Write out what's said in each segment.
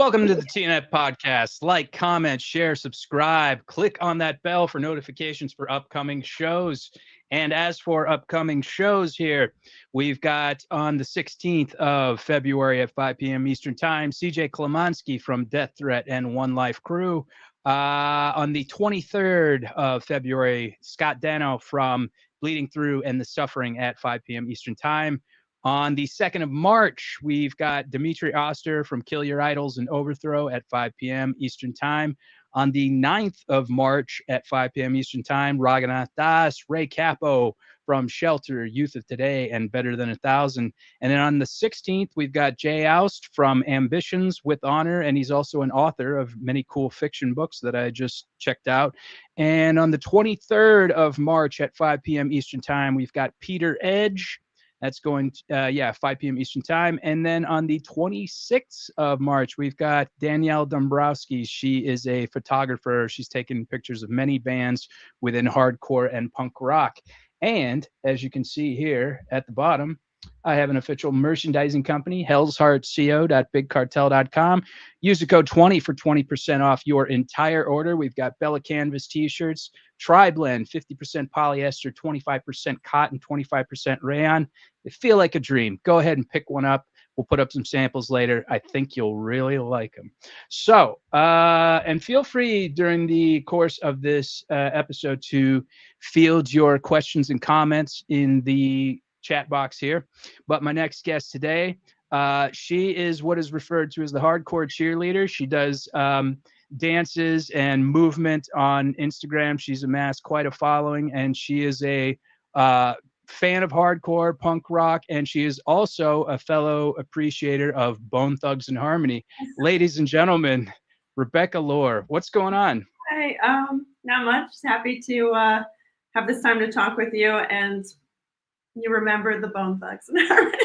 Welcome to the TNET podcast. Like, comment, share, subscribe. Click on that bell for notifications for upcoming shows. And as for upcoming shows here, we've got on the 16th of February at 5 p.m. Eastern Time, CJ Klemansky from Death Threat and One Life Crew. On the 23rd of February, Scott Dano from Bleeding Through and the Suffering at 5 p.m. Eastern Time. On the 2nd of March, we've got Dimitri Oster from Kill Your Idols and Overthrow at 5 p.m. Eastern Time. On the 9th of March at 5 p.m. Eastern Time, Raghunath Das, Ray Capo from Shelter, Youth of Today, and Better Than 1,000. And then on the 16th, we've got Jay Oust from Ambitions with Honor, and he's also an author of many cool fiction books that I just checked out. And on the 23rd of March at 5 p.m. Eastern Time, we've got Peter Edge. That's going to, 5 p.m. Eastern Time. And then on the 26th of March, we've got Danielle Dombrowski. She is a photographer. She's taken pictures of many bands within hardcore and punk rock. And as you can see here at the bottom, I have an official merchandising company, hellsheartco.bigcartel.com. Use the code 20 for 20% off your entire order. We've got Bella Canvas t-shirts, Tri-Blend, 50% polyester, 25% cotton, 25% rayon. They feel like a dream. Go ahead and pick one up. We'll put up some samples later. I think you'll really like them. So, and feel free during the course of this episode to field your questions and comments in the chat box here. But my next guest today, she is what is referred to as the hardcore cheerleader. She does dances and movement on Instagram. She's amassed quite a following, and she is a fan of hardcore punk rock, and she is also a fellow appreciator of Bone Thugs and Harmony. Ladies and gentlemen, Rebecca Lohr, what's going on? Hi, not much. Just happy to have this time to talk with you, and you remember the Bone Thugs and Harmony.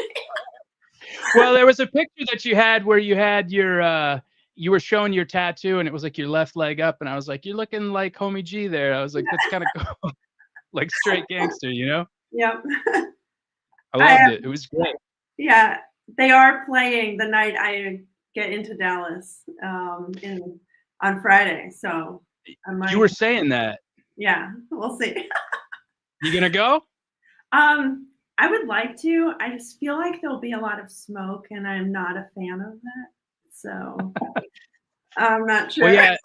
Well, there was a picture that you had where you had your you were showing your tattoo, and it was like your left leg up, and I was like, you're looking like Homie G there. I was like, that's kind of cool. Like straight gangster, you know? Yep. I loved it. It was great. Yeah, they are playing the night I get into Dallas on Friday, so I might. You were saying that. Yeah, we'll see. You gonna go? I would like to. I just feel like there'll be a lot of smoke, and I'm not a fan of that. So I'm not sure. Well, yeah,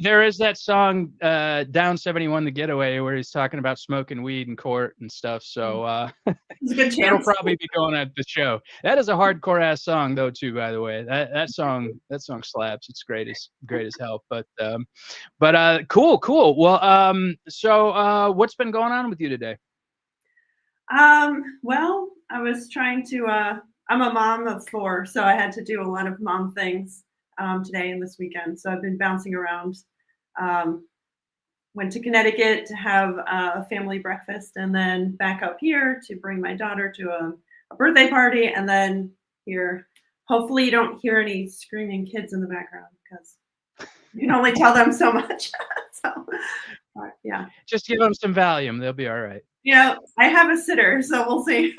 there is that song, Down 71, The Getaway, where he's talking about smoking weed in court and stuff. So it's a good chance. It'll probably be going at the show. That is a hardcore ass song, though, too. By the way, that song slaps. It's great as hell. But cool. Well, so what's been going on with you today? Well, I was trying to, I'm a mom of 4, so I had to do a lot of mom things today and this weekend. So I've been bouncing around. Went to Connecticut to have a family breakfast, and then back up here to bring my daughter to a birthday party, and then here. Hopefully you don't hear any screaming kids in the background, because you can only tell them so much. So, yeah. Just give them some Valium. They'll be all right. Yeah, I have a sitter, so we'll see.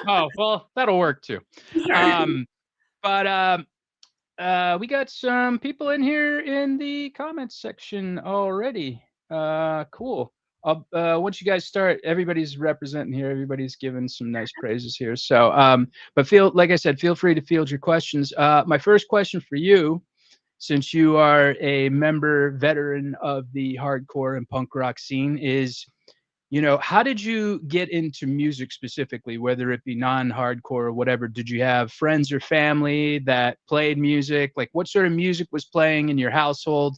Oh, well, that'll work too. Sure. But we got some people in here in the comments section already. Cool. Once you guys start, everybody's representing here. Everybody's giving some nice praises here. So, but like I said, feel free to field your questions. My first question for you, since you are a veteran of the hardcore and punk rock scene, is, how did you get into music specifically, whether it be non-hardcore or whatever? Did you have friends or family that played music? Like, what sort of music was playing in your household?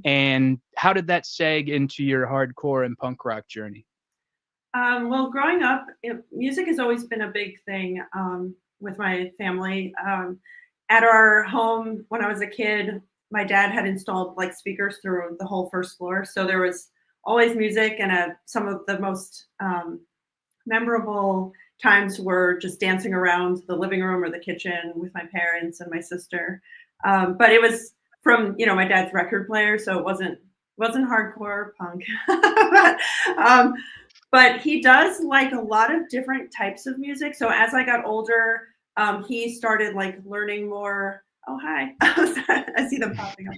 And how did that seg into your hardcore and punk rock journey? Well, growing up, music has always been a big thing with my family. At our home, when I was a kid, my dad had installed like speakers through the whole first floor. So there was always music, and some of the most memorable times were just dancing around the living room or the kitchen with my parents and my sister. But it was from my dad's record player, so it wasn't hardcore punk. But he does like a lot of different types of music. So as I got older, he started like learning more Oh, hi. I see them popping up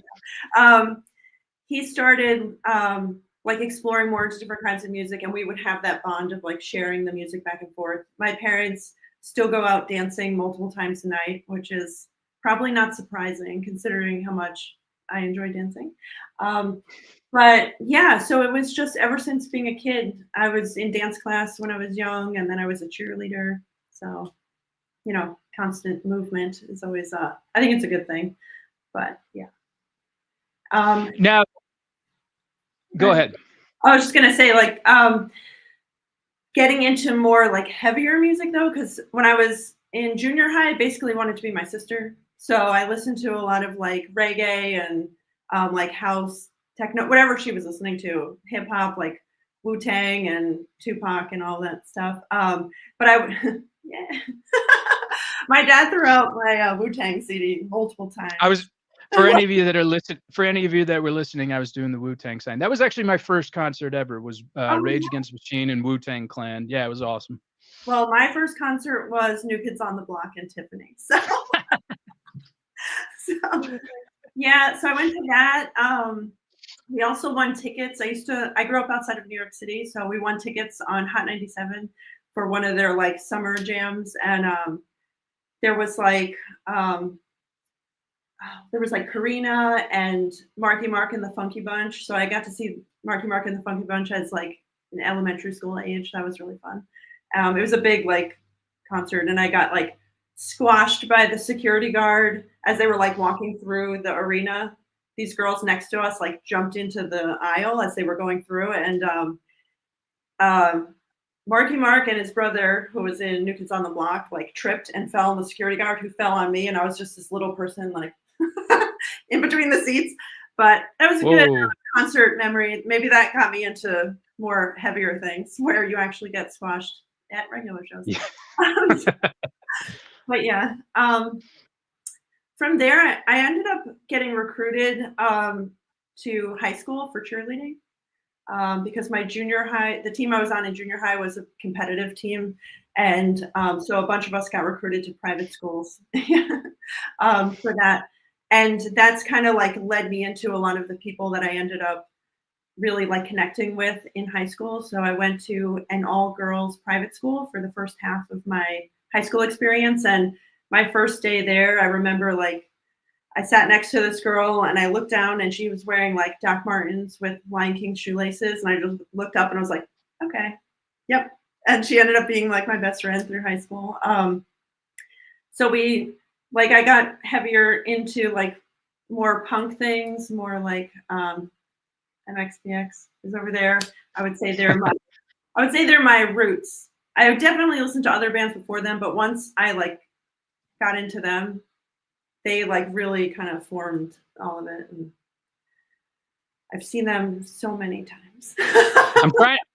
now. He started like exploring more into different kinds of music, and we would have that bond of like sharing the music back and forth. My parents still go out dancing multiple times a night, which is probably not surprising considering how much I enjoy dancing. Um, but yeah, so it was just ever since being a kid, I was in dance class when I was young, and then I was a cheerleader. So, constant movement is always, I think it's a good thing. But yeah. Um, Now, go ahead. I was just gonna say, like, getting into more like heavier music though, because when I was in junior high, I basically wanted to be my sister. So I listened to a lot of like reggae and like house, techno, whatever she was listening to, hip hop, like Wu Tang and Tupac and all that stuff. But I would, yeah. My dad threw out my Wu Tang CD multiple times. I was for any of you that were listening, I was doing the Wu-Tang sign. That was actually my first concert ever. Was Rage Yeah. Against the Machine and Wu-Tang Clan. Yeah, it was awesome. Well, my first concert was New Kids on the Block and Tiffany. So, so yeah, so I went to that. We also won tickets. I grew up outside of New York City, so we won tickets on Hot 97 for one of their like summer jams. And there was like, Karina and Marky Mark and the Funky Bunch. So I got to see Marky Mark and the Funky Bunch as like an elementary school age. That was really fun. It was a big like concert, and I got like squashed by the security guard as they were like walking through the arena. These girls next to us like jumped into the aisle as they were going through, and Marky Mark and his brother, who was in New Kids on the Block, like tripped and fell on the security guard, who fell on me, and I was just this little person like in between the seats. But that was a good concert memory. Maybe that got me into more heavier things where you actually get squashed at regular shows. Yeah. But yeah, from there, I ended up getting recruited to high school for cheerleading because my junior high, the team I was on in junior high was a competitive team. And so a bunch of us got recruited to private schools for that. And that's kind of like led me into a lot of the people that I ended up really like connecting with in high school. So I went to an all girls private school for the first half of my high school experience. And my first day there, I remember like I sat next to this girl and I looked down and she was wearing like Doc Martens with Lion King shoelaces. And I just looked up and I was like, okay, yep. And she ended up being like my best friend through high school. So I got heavier into like more punk things, more like MXPX is over there. I would say they're my roots. I definitely listened to other bands before them, but once I like got into them, they like really kind of formed all of it. And I've seen them so many times.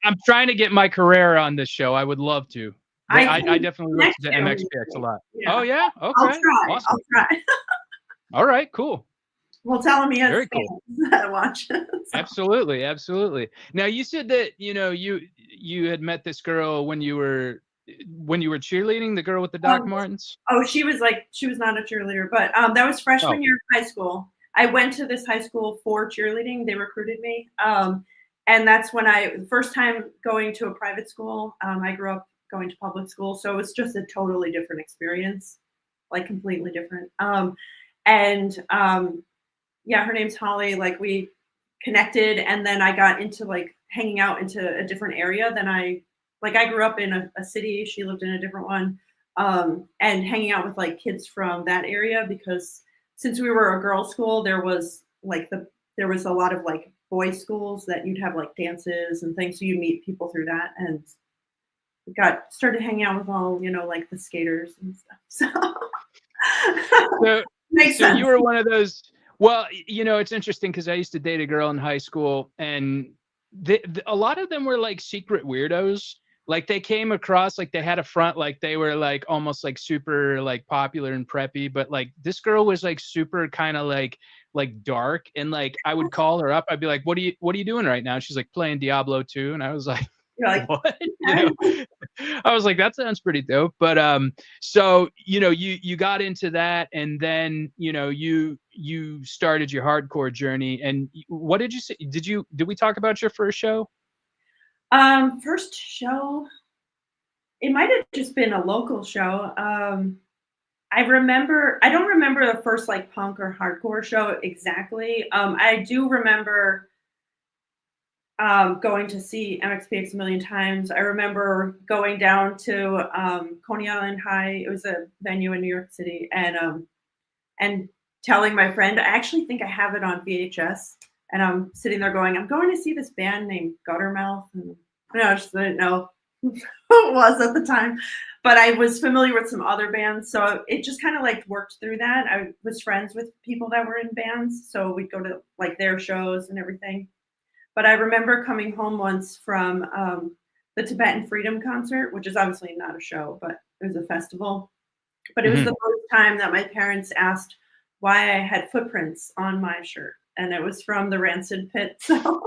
I'm trying to get my career on this show. I would love to. I definitely listen to MXPX a lot. Yeah. Oh yeah? Okay. I'll try. Awesome. I'll try. All right, cool. Well, tell me very cool. How to watch. So. Absolutely. Now you said that you had met this girl when you were cheerleading, the girl with the Doc Martens. Oh, she was not a cheerleader, but that was freshman year of high school. I went to this high school for cheerleading. They recruited me, and that's when first time going to a private school. I grew up going to public school, so it was just a totally different experience, like completely different. Yeah, her name's Holly. Like we connected, and then I got into like hanging out into a different area than I grew up in a city. She lived in a different one, and hanging out with like kids from that area because since we were a girls' school, there was a lot of like boys' schools that you'd have like dances and things. So you meet people through that, and started hanging out with all like the skaters and stuff. So makes sense. You were one of those. Well, it's interesting because I used to date a girl in high school, and a lot of them were like secret weirdos. Like they came across like they had a front, like they were like almost like super like popular and preppy, but like this girl was like super kind of like dark, and like I would call her up, I'd be like, what are you doing right now? She's like, playing Diablo 2, and I was like, you're like what? I was like, that sounds pretty dope. But so you got into that, and then you started your hardcore journey. And what did you say? Did we talk about your first show? First show, it might have just been a local show. I don't remember the first like punk or hardcore show exactly. I do remember going to see MXPX a million times. I remember going down to Coney Island High. It was a venue in New York City, and telling my friend, I actually think I have it on VHS. And I'm sitting there going, I'm going to see this band named Guttermouth. And I just didn't know who it was at the time. But I was familiar with some other bands. So it just kind of like worked through that. I was friends with people that were in bands. So we'd go to like their shows and everything. But I remember coming home once from the Tibetan Freedom Concert, which is obviously not a show, but it was a festival. But it was the first time that my parents asked why I had footprints on my shirt, and it was from the Rancid Pit. So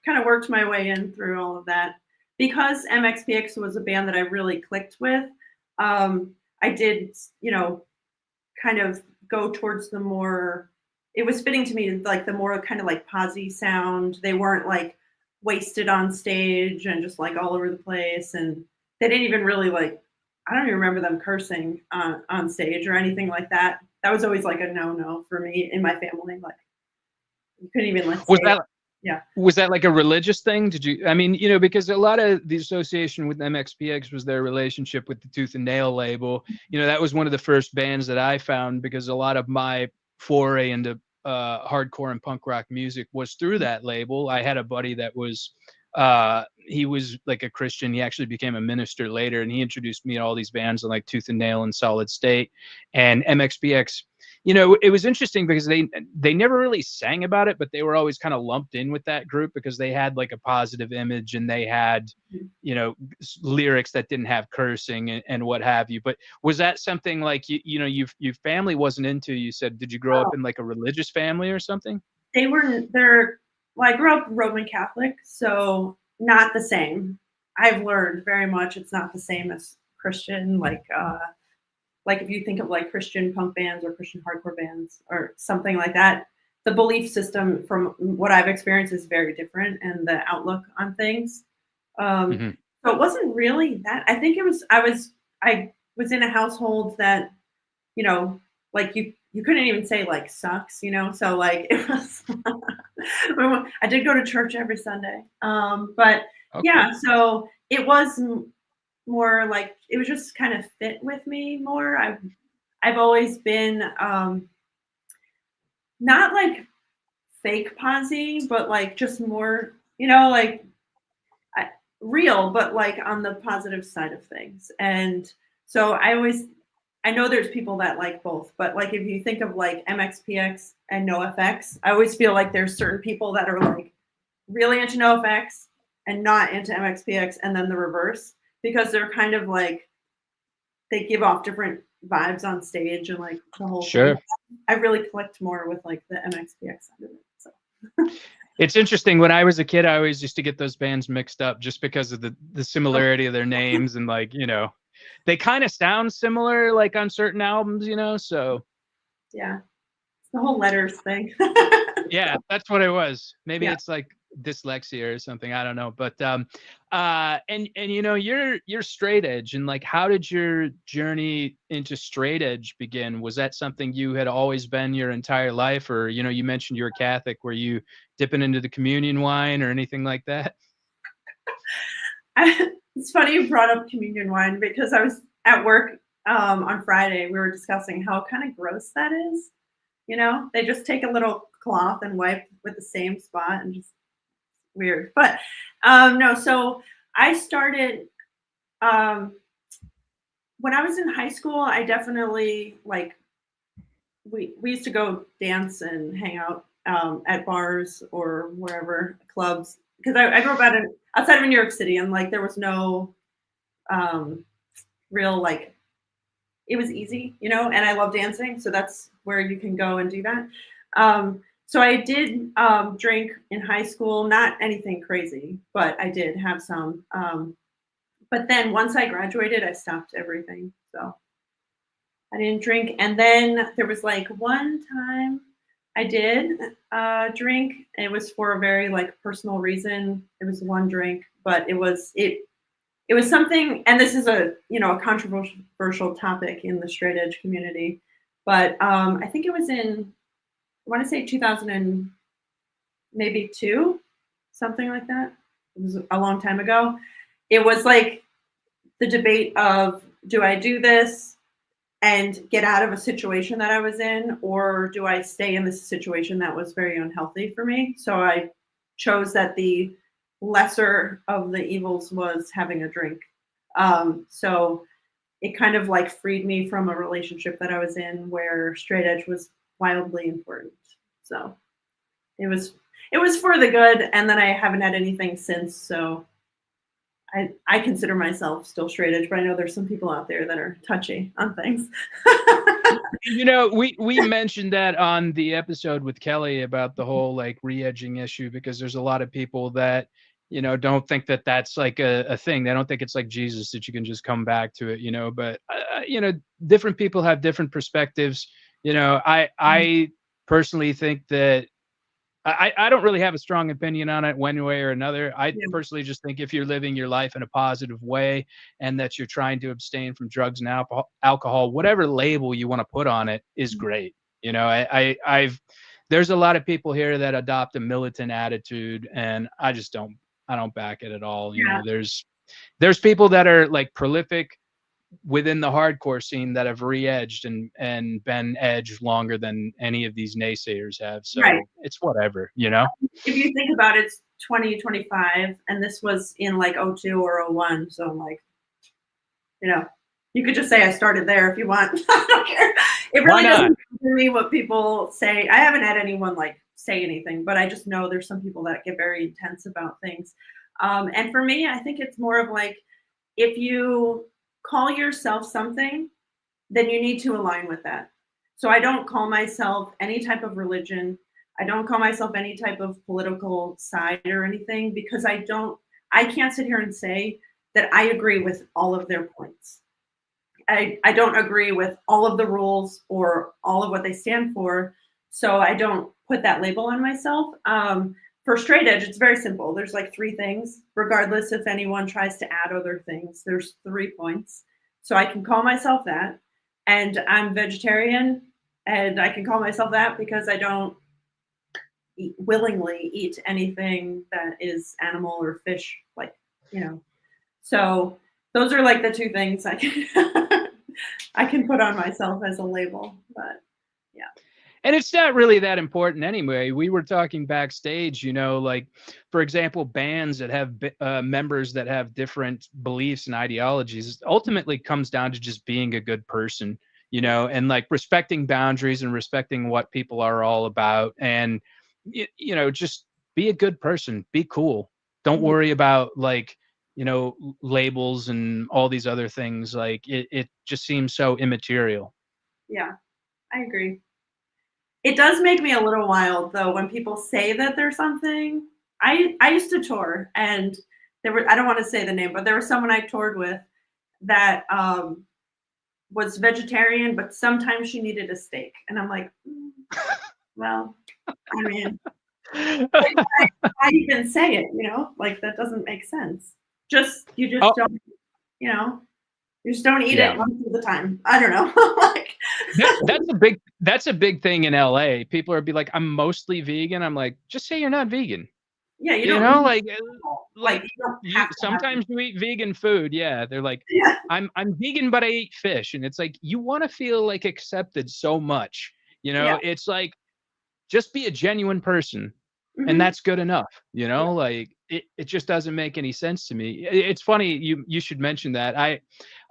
kind of worked my way in through all of that. Because MXPX was a band that I really clicked with, I did, kind of go towards the more, it was fitting to me, like the more kind of like posy sound. They weren't like wasted on stage and just like all over the place. And they didn't even really like, I don't even remember them cursing on stage or anything like that. That was always like a no for me in my family. Like you couldn't even like Was say, that yeah. was that like a religious thing? Did you? I mean, because a lot of the association with MXPX was their relationship with the Tooth and Nail label. That was one of the first bands that I found, because a lot of my foray into hardcore and punk rock music was through that label. I had a buddy that was he was like a Christian. He actually became a minister later, and he introduced me to all these bands like Tooth and Nail and Solid State and MXPX. It was interesting because they never really sang about it, but they were always kind of lumped in with that group because they had like a positive image, and they had lyrics that didn't have cursing and what have you. But was that something like your family wasn't into? You said, did you grow up in like a religious family or something? Well, I grew up Roman Catholic, so not the same. I've learned very much it's not the same as Christian. Like if you think of like Christian punk bands or Christian hardcore bands or something like that, the belief system from what I've experienced is very different, and the outlook on things. So it wasn't really that. I think I was in a household that, like you couldn't even say like sucks, So like it was. I did go to church every Sunday, but Okay. yeah. So it was more like it was just kind of fit with me more. I've always been not like fake posy, but like just more, like real, but like on the positive side of things. And so I know there's people that like both, but like if you think of like MXPX and NoFX, I always feel like there's certain people that are like really into NoFX and not into MXPX, and then the reverse, because they're kind of like they give off different vibes on stage and like the whole Sure. thing. I really clicked more with like the MXPX side of it. So. It's interesting. When I was a kid, I always used to get those bands mixed up just because of the similarity of their names, and like they kind of sound similar like on certain albums, so Yeah, it's the whole letters thing. yeah, that's what it was. Maybe Yeah. it's like dyslexia or something, I don't know. But and you're straight edge, and like how did your journey into straight edge begin? Was that something you had always been your entire life, or you mentioned you were Catholic, were you dipping into the communion wine or anything like that? It's funny you brought up communion wine, because I was at work on Friday. We were discussing how kind of gross that is. They just take a little cloth and wipe with the same spot, and just weird. But no, so I started when I was in high school. I definitely like we used to go dance and hang out at bars or wherever, clubs, because I grew up outside of New York City, and like there was no um, real like it was easy, and I love dancing, so that's where you can go and do that. So I did drink in high school, not anything crazy, but I did have some. But then once I graduated, I stopped everything. So I didn't drink. And then there was like one time I did drink. It was for a very like personal reason. It was one drink, but it was something, and this is a a controversial topic in the straight edge community. But I think it was in I want to say 2000 and maybe two, something like that. It was a long time ago. It was like the debate of do I do this and get out of a situation that I was in, or do I stay in this situation that was very unhealthy for me? So I chose that the lesser of the evils was having a drink. So it kind of like freed me from a relationship that I was in where straight edge was wildly important. So it was it was for the good, and then I haven't had anything since. So I consider myself still straight edge, but I know there's some people out there that are touchy on things. We mentioned that on the episode with Kelly about the whole like re-edging issue, because there's a lot of people that don't think that that's like a thing. They don't think it's like Jesus that you can just come back to it. But different people have different perspectives. I personally think that I don't really have a strong opinion on it one way or another. I Yeah. personally just think if you're living your life in a positive way and that you're trying to abstain from drugs and alcohol, whatever label you want to put on it is great. I've there's a lot of people here that adopt a militant attitude, and I don't back it at all. Yeah. There's people that are like prolific within the hardcore scene that have re-edged and been edged longer than any of these naysayers have. So Right. it's whatever. If you think about it, it's 2025, and this was in like '02 or '01. So I'm like, you could just say I started there if you want. I don't care. It really doesn't bother me what people say. I haven't had anyone like say anything, but I just know there's some people that get very intense about things. And for me, I think it's more of like if you call yourself something, then you need to align with that. So I don't call myself any type of religion. I don't call myself any type of political side or anything because I can't sit here and say that I agree with all of their points. I don't agree with all of the rules or all of what they stand for. So I don't put that label on myself. For straight edge, it's very simple. There's like three things, regardless if anyone tries to add other things. There's 3 points. So I can call myself that. And I'm vegetarian, and I can call myself that because I don't willingly eat anything that is animal or fish, So those are like the 2 things I can I can put on myself as a label. But yeah. And it's not really that important anyway. We were talking backstage, like, for example, bands that have members that have different beliefs and ideologies ultimately comes down to just being a good person, and like respecting boundaries and respecting what people are all about. And, just be a good person, be cool. Don't worry about like, labels and all these other things. Like it just seems so immaterial. Yeah, I agree. It does make me a little wild though when people say that there's something. I used to tour, and I don't want to say the name, but there was someone I toured with that was vegetarian, but sometimes she needed a steak, and I'm like, well, I mean, I even say it, like that doesn't make sense. You just don't, you just don't eat it most of the time. I don't know. Like that's a big thing in LA. People are be like, I'm mostly vegan. I'm like, just say you're not vegan. Yeah, you don't like you don't sometimes you eat vegan food. Yeah. They're like, yeah. I'm vegan, but I eat fish. And it's like you want to feel like accepted so much. Yeah. It's like just be a genuine person. Mm-hmm. And that's good enough, like it just doesn't make any sense to me. It's funny you should mention that. I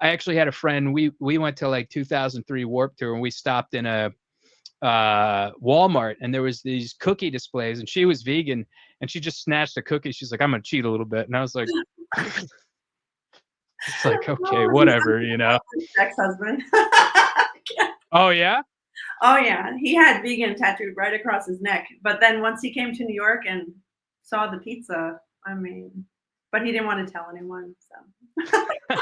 actually had a friend, we went to like 2003 Warped Tour, and we stopped in a Walmart, and there was these cookie displays, and she was vegan, and she just snatched a cookie. She's like, I'm gonna cheat a little bit. And I was like, it's like, okay, whatever, Ex-husband. Oh yeah? Oh yeah, he had vegan tattooed right across his neck. But then once he came to New York and saw the pizza, I mean, but he didn't want to tell anyone. So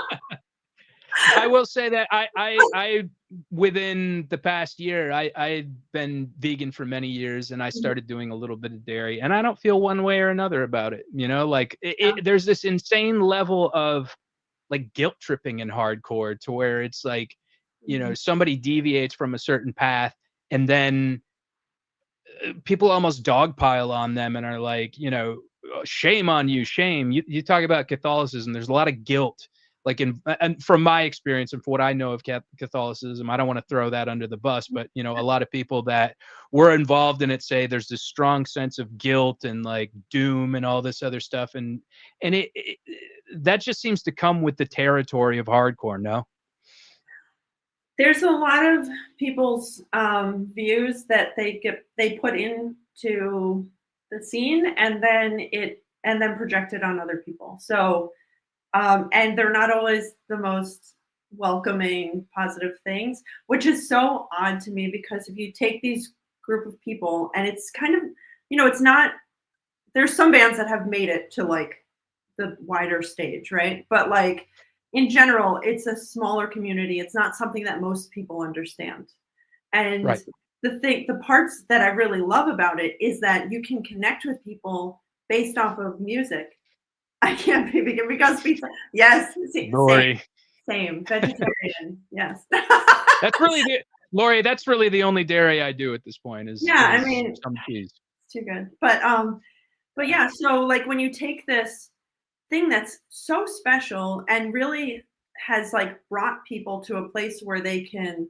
I will say that I within the past year, I've been vegan for many years, and I started doing a little bit of dairy, and I don't feel one way or another about it. You know, like yeah. there's this insane level of like guilt tripping in hardcore to where it's like, you know, Mhm. somebody deviates from a certain path, and then people almost dogpile on them and are like, you know, "Oh, shame on you, shame." You talk about Catholicism. There's a lot of guilt, like in and from my experience and from what I know of Catholicism, I don't want to throw that under the bus, but you know, a lot of people that were involved in it say there's this strong sense of guilt and like doom and all this other stuff, and that just seems to come with the territory of hardcore. No. There's a lot of people's views that they put into the scene, and then project it on other people. So and they're not always the most welcoming, positive things, which is so odd to me because if you take these group of people and it's kind of, it's not, there's some bands that have made it to like the wider stage, right? But like in general, it's a smaller community. It's not something that most people understand. And Right. the parts that I really love about it is that you can connect with people based off of music. I can't be vegan because pizza. Yes, same, Lori. same. Vegetarian. Yes. That's really the Lori, that's really the only dairy I do at this point Yeah, I is mean, some cheese. it's too good. But yeah, so like when you take this thing that's so special and really has like brought people to a place where they can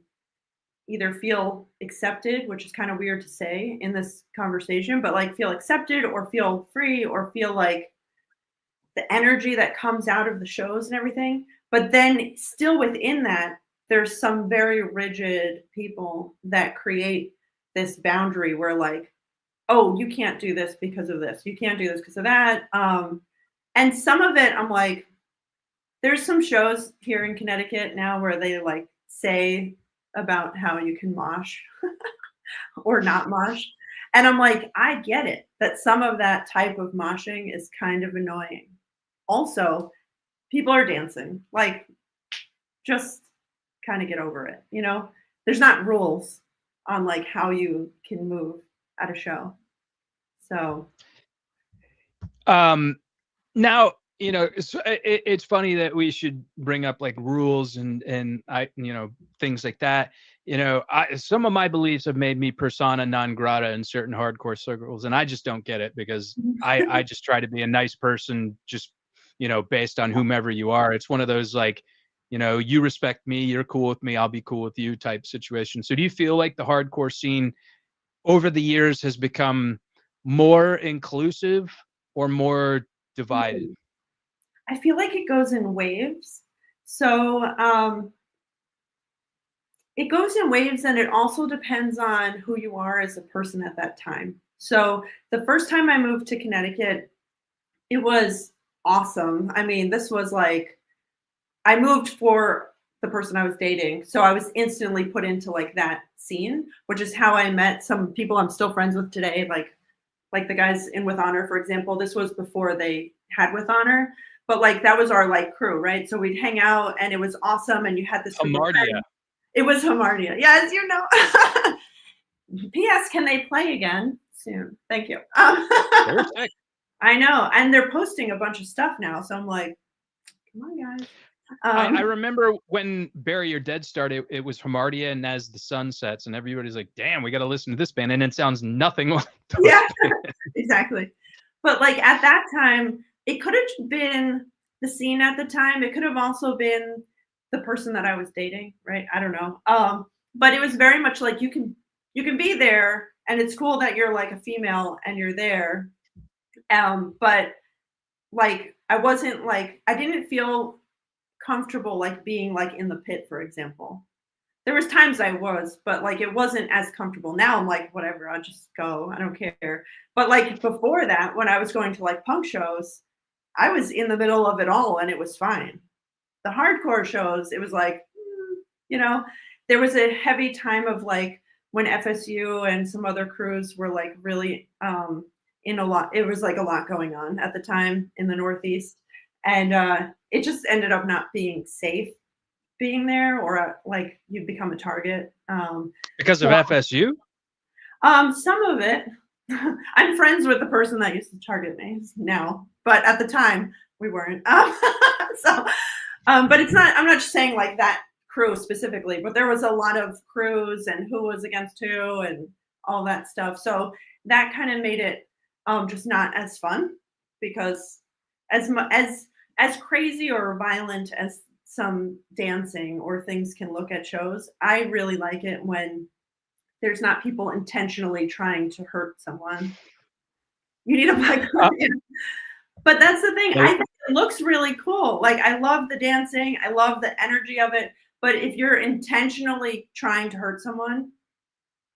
either feel accepted, which is kind of weird to say in this conversation, but like feel accepted or feel free or feel like the energy that comes out of the shows and everything. But then still within that, there's some very rigid people that create this boundary where like, oh, you can't do this because of this. You can't do this because of that. And some of it, I'm like, there's some shows here in Connecticut now where they like say about how you can mosh or not mosh. And I'm like, I get it that some of that type of moshing is kind of annoying. Also, people are dancing. Like, just kind of get over it, you know? There's not rules on like how you can move at a show. So, Um, Now, you know, it's funny that we should bring up like rules and you know, things like that. You know, some of my beliefs have made me persona non grata in certain hardcore circles, and I just don't get it because I just try to be a nice person, just you know, based on whomever you are. It's one of those like, you know, you respect me, you're cool with me, I'll be cool with you type situation. So, do you feel like the hardcore scene over the years has become more inclusive or more divided? I feel like it goes in waves. So, it goes in waves and it also depends on who you are as a person at that time. So, the first time I moved to Connecticut, it was awesome. I mean, this was like I moved for the person I was dating. So I was instantly put into like that scene, which is how I met some people I'm still friends with today, like the guys in With Honor, for example. This was before they had With Honor, but like that was our like crew, right? So we'd hang out and it was awesome and you had this group of Hamartia. friends. It was Hamartia. Yeah, as you know. P.S. Can they play again soon? Thank you. They were sick. I know, and they're posting a bunch of stuff now, so I'm like, come on, guys. I remember when Bury Your Dead started, it was Hamartia and As the Sun Sets, and everybody's like, damn, we got to listen to this band. And it sounds nothing like those Yeah, bands. exactly. But like at that time, it could have been the scene at the time. It could have also been the person that I was dating, right? I don't know. But it was very much like you can be there and it's cool that you're like a female and you're there. But like I didn't feel comfortable like being like in the pit, for example. There was times I was, but like it wasn't as comfortable. Now I'm like, whatever, I'll just go. I don't care. But like before that, when I was going to like punk shows, I was in the middle of it all and it was fine. The hardcore shows, it was like, you know, there was a heavy time of like when FSU and some other crews were like really in a lot. It was like a lot going on at the time in the Northeast, and it just ended up not being safe being there, or like you'd become a target. Because of So FSU? some of it. I'm friends with the person that used to target me now, but at the time we weren't. So, but it's not. I'm not just saying like that crew specifically, but there was a lot of crews and who was against who and all that stuff. So that kind of made it just not as fun, because as crazy or violent as some dancing or things can look at shows, I really like it when there's not people intentionally trying to hurt someone. You need a black Uh, But that's the thing. I like, think it looks really cool. Like I love the dancing. I love the energy of it. But if you're intentionally trying to hurt someone,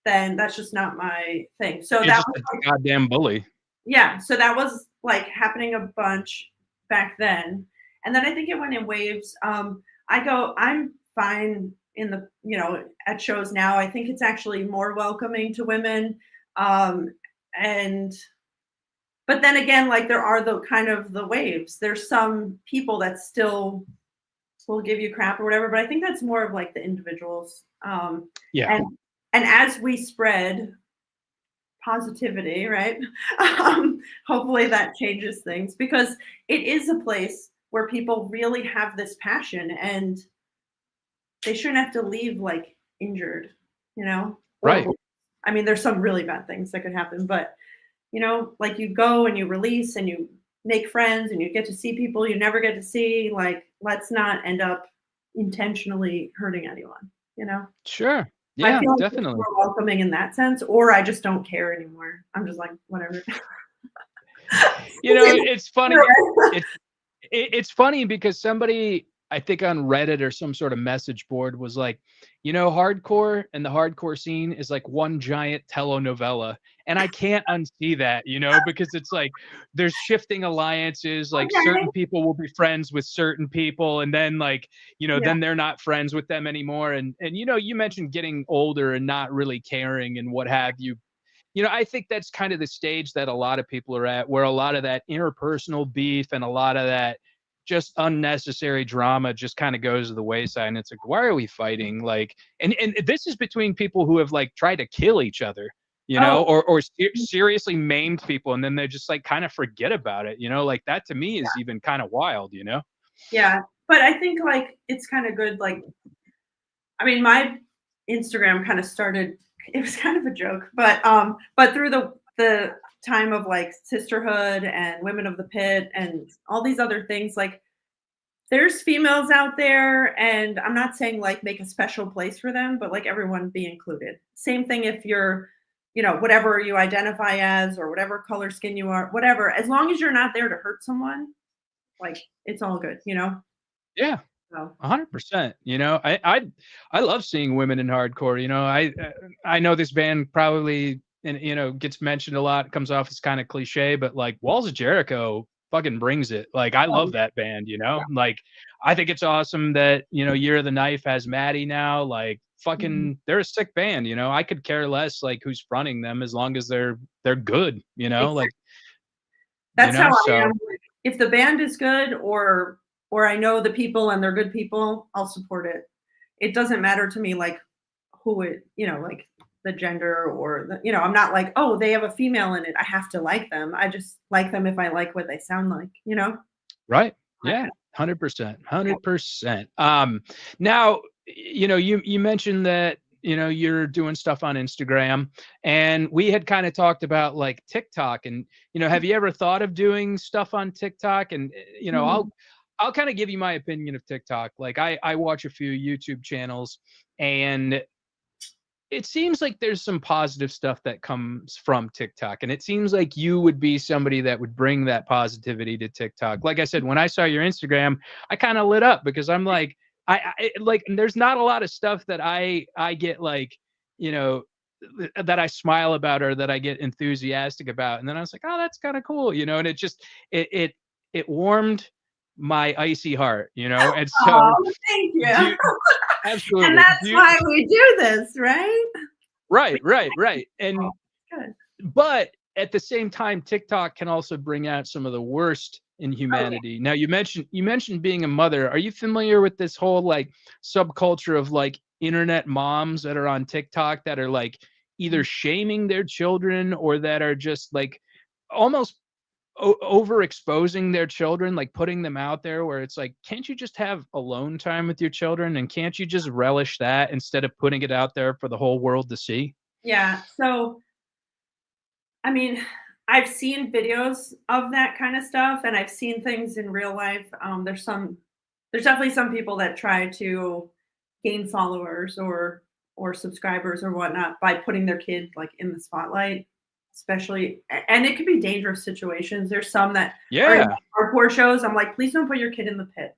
then that's just not my thing. So you're that just was a like, goddamn bully. yeah. So that was like happening a bunch back then. And then I think it went in waves. I'm fine in the, at shows now. I think it's actually more welcoming to women. Um, and but then again, like there are the kind of the waves. There's some people that still will give you crap or whatever, but I think that's more of like the individuals. Yeah. And as we spread positivity, right? Hopefully that changes things, because it is a place where people really have this passion, and they shouldn't have to leave like injured, Right. or I mean, there's some really bad things that could happen, but like you go and you release and you make friends and you get to see people you never get to see. Like, let's not end up intentionally hurting anyone, Sure. I Yeah, feel like it's definitely. more welcoming in that sense, or I just don't care anymore. I'm just like, whatever. It's funny. It's it's funny because somebody, I think on Reddit or some sort of message board, was like, hardcore and the hardcore scene is like one giant telenovela. And I can't unsee that, because it's like there's shifting alliances, like Okay. certain people will be friends with certain people, and then like, Yeah. then they're not friends with them anymore. And you mentioned getting older and not really caring and what have you. I think that's kind of the stage that a lot of people are at, where a lot of that interpersonal beef and a lot of that just unnecessary drama just kind of goes to the wayside. And it's like, why are we fighting? Like, and this is between people who have like tried to kill each other, Oh, or seriously maimed people, and then they just like kind of forget about it. Like that to me is even kind of wild. yeah. But I think like it's kind of good. Like, I mean, my Instagram kind of started. It was kind of a joke, but through the time of like sisterhood and women of the pit and all these other things, like there's females out there, and I'm not saying like make a special place for them, but like everyone be included. Same thing if you're, whatever you identify as or whatever color skin you are, whatever, as long as you're not there to hurt someone, like it's all good. Yeah. So 100%. I love seeing women in hardcore. I know this band probably, and gets mentioned a lot. Comes off as kind of cliche, but like Walls of Jericho fucking brings it. Like I love that band. Like I think it's awesome that Year of the Knife has Maddie now. Like mhm. fucking, they're a sick band. I could care less like who's fronting them as long as they're good. Like That's how I am. so. If the band is good, or I know the people and they're good people, I'll support it. It doesn't matter to me like who it, like the gender or I'm not like, oh, they have a female in it, I have to like them. I just like them if I like what they sound like. Right. That Yeah. kind 100%. of, 100%. Now, you mentioned that, you're doing stuff on Instagram, and we had kind of talked about like TikTok, and, have you ever thought of doing stuff on TikTok? And, Mhm. I'll kind of give you my opinion of TikTok. Like I watch a few YouTube channels, and it seems like there's some positive stuff that comes from TikTok. And it seems like you would be somebody that would bring that positivity to TikTok. Like I said, when I saw your Instagram, I kind of lit up because I'm like, I like, and there's not a lot of stuff that I get like, you know, that I smile about or that I get enthusiastic about. And then I was like, oh, that's kind of cool, and it just, it warmed my icy heart. And so oh, thank you. do you, And absolutely. that's why we do this, right? Right, right, right. And Good. but at the same time, TikTok can also bring out some of the worst in Oh, yeah. humanity. Now, you mentioned being a mother. Are you familiar with this whole like subculture of like internet moms that are on TikTok that are like either shaming their children or that are just like almost overexposing their children, like putting them out there where it's like, can't you just have alone time with your children and can't you just relish that instead of putting it out there for the whole world to see? Yeah. So, I mean, I've seen videos of that kind of stuff, and I've seen things in real life. There's definitely some people that try to gain followers or subscribers or whatnot by putting their kid like in the spotlight, especially, and it could be dangerous situations. There's some that are in Yeah. hardcore shows. I'm like, please don't put your kid in the pit,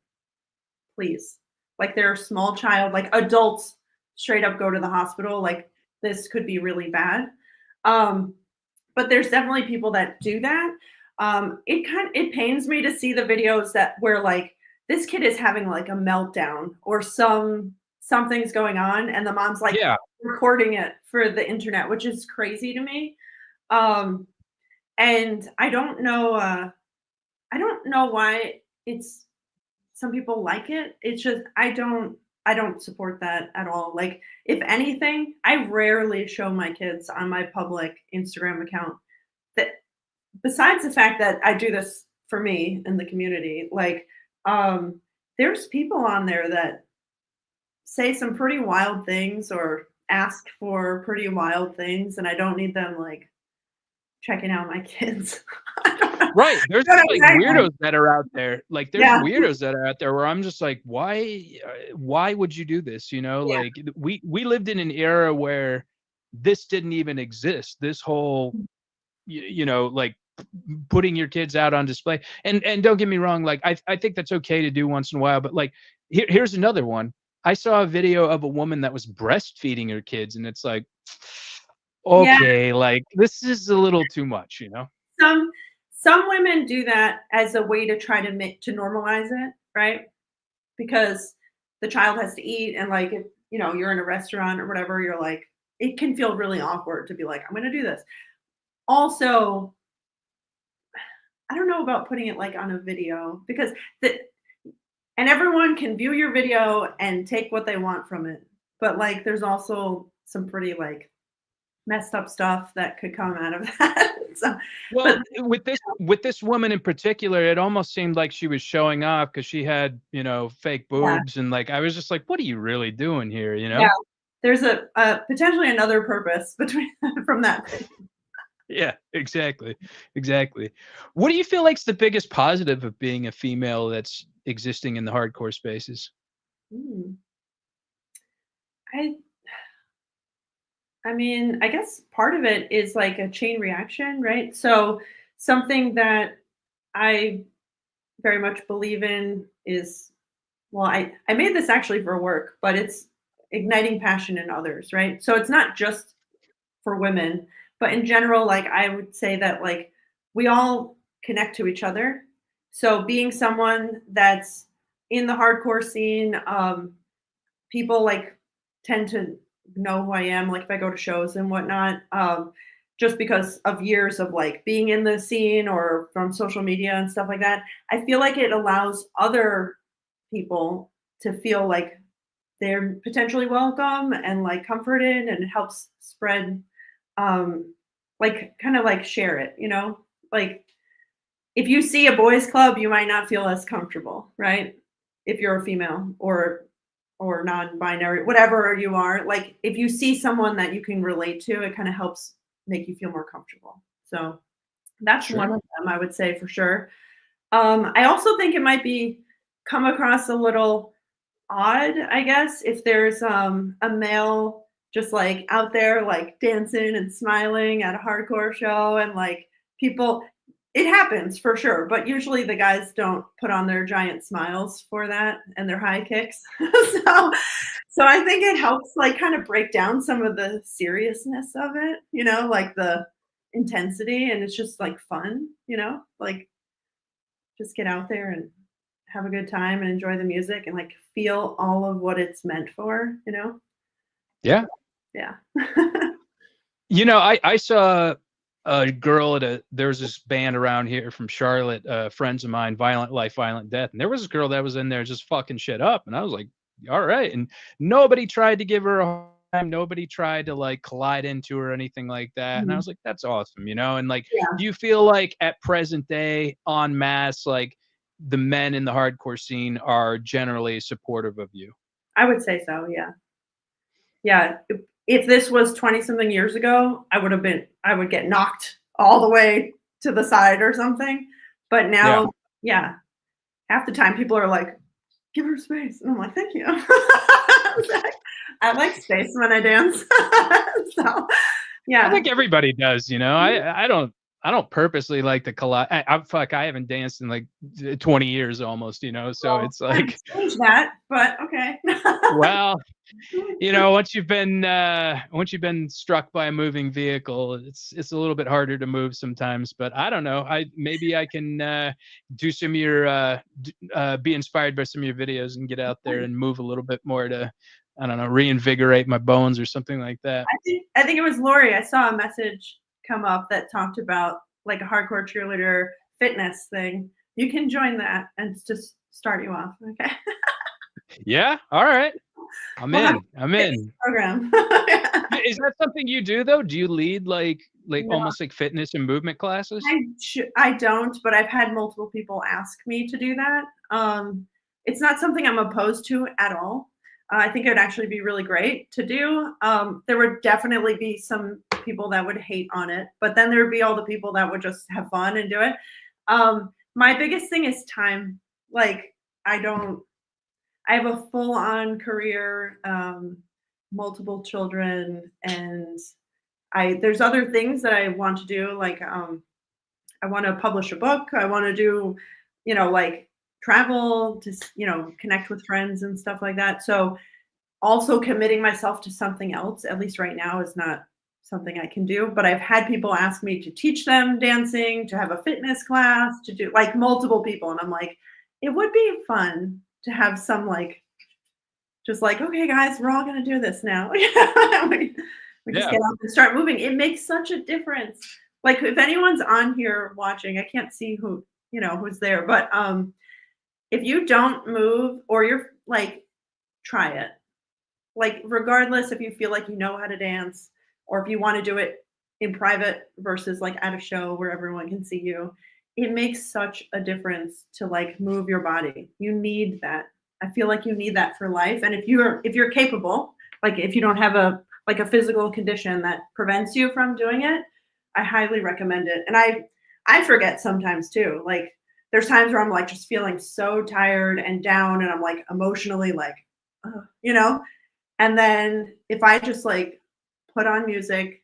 please. Like they're a small child, like adults straight up go to the hospital. Like this could be really bad. Um, but there's definitely people that do that. It pains me to see the videos that where like this kid is having like a meltdown or something's going on and the mom's like Yeah. recording it for the internet, which is crazy to me. Um, and I don't know why it's some people like it. It's just I don't support that at all. Like if anything, I rarely show my kids on my public Instagram account that besides the fact that I do this for me in the community, like there's people on there that say some pretty wild things or ask for pretty wild things and I don't need them like checking out my kids. I don't know. Right. There's You know just what like I'm saying? weirdos that are out there. Like there's Yeah. weirdos that are out there where I'm just like, why would you do this? You know, Yeah. like we lived in an era where this didn't even exist. This whole like putting your kids out on display. And don't get me wrong, like I think that's okay to do once in a while, but like here's another one. I saw a video of a woman that was breastfeeding her kids and it's like, Yeah. okay, like this is a little too much, you know? Some some women do that as a way to try to make to normalize it, right? Because the child has to eat and like if you're in a restaurant or whatever, you're like it can feel really awkward to be like, I'm gonna do this. Also, I don't know about putting it like on a video because the and everyone can view your video and take what they want from it. But like there's also some pretty like messed up stuff that could come out of that. So but Well, with this woman in particular, it almost seemed like she was showing off because she had, fake yeah, boobs, and like I was just like, "What are you really doing here?" You yeah. know? There's a potentially another purpose between from that. Yeah, exactly, exactly. What do you feel like's the biggest positive of being a female that's existing in the hardcore spaces? Mm. I I mean, I guess part of it is like a chain reaction, right? So something that I very much believe in is well, I made this actually for work, but it's igniting passion in others, right? So it's not just for women, but in general, like I would say that like we all connect to each other. So being someone that's in the hardcore scene, people like tend to know who I am, like if I go to shows and whatnot, just because of years of like being in the scene or from social media and stuff like that. I feel like it allows other people to feel like they're potentially welcome and like comforted and it helps spread like kind of like share it, like if you see a boys club you might not feel as comfortable, right, if you're a female or non-binary, whatever you are, like if you see someone that you can relate to it kind of helps make you feel more comfortable. So that's one Sure. of them I would say for sure. I also think it might be come across a little odd, I guess, if there's a male just like out there like dancing and smiling at a hardcore show and like people it happens for sure, but usually the guys don't put on their giant smiles for that and their high kicks. so so I think it helps like kind of break down some of the seriousness of it, like the intensity and it's just like fun, like just get out there and have a good time and enjoy the music and like feel all of what it's meant for, Yeah. Yeah. I saw a girl there's this band around here from Charlotte, friends of mine, Violent Life, Violent Death. And there was this girl that was in there just fucking shit up. And I was like, all right. And nobody tried to give her a hard time. Nobody tried to like collide into her or anything like that. And I Mhm. was like, that's awesome, And like, Yeah, do you feel like at present day, en masse, like the men in the hardcore scene are generally supportive of you? I would say so. Yeah, yeah. If this was 20 something years ago, I would get knocked all the way to the side or something. But Yeah. now, yeah, half the time people are like, give her space. And I'm like, thank you. I like space when I dance. So, I yeah. think everybody does, Mhm. I don't purposely like to collide. I haven't danced in like 20 years almost, so Well, it's kind of like, change that, but okay. well, once you've been struck by a moving vehicle, it's a little bit harder to move sometimes. But I don't know. Maybe I can do some of your be inspired by some of your videos and get out there and move a little bit more to, I don't know, reinvigorate my bones or something like that. I think it was Lori. I saw a message come up that talked about like a hardcore cheerleader fitness thing. You can join that and just start you off. Okay. Yeah, all right. I'm We'll have in. I'm a fitness in. program. Is that something you do though? Do you lead like No, almost like fitness and movement classes? I don't, but I've had multiple people ask me to do that. It's not something I'm opposed to at all. I think it would actually be really great to do. There would definitely be some people that would hate on it, but then there would be all the people that would just have fun and do it. My biggest thing is time. Like, I don't, I have a full on career, multiple children, and there's other things that I want to do, like I want to publish a book. I want to do, like travel to, connect with friends and stuff like that. So also committing myself to something else, at least right now, is not something I can do. But I've had people ask me to teach them dancing, to have a fitness class, to do like multiple people. And I'm like, it would be fun to have some like, just like, okay, guys, we're all going to do this now. we just Yeah. get up and start moving. It makes such a difference. Like if anyone's on here watching, I can't see who's there, but if you don't move or you're like, try it. Like regardless if you feel like you know how to dance or if you want to do it in private versus like at a show where everyone can see you, it makes such a difference to like move your body. You need that. I feel like you need that for life. And if you're capable, like if you don't have a physical condition that prevents you from doing it, I highly recommend it. And I forget sometimes too. Like there's times where I'm like just feeling so tired and down and I'm like emotionally like, ugh, and then if I just like put on music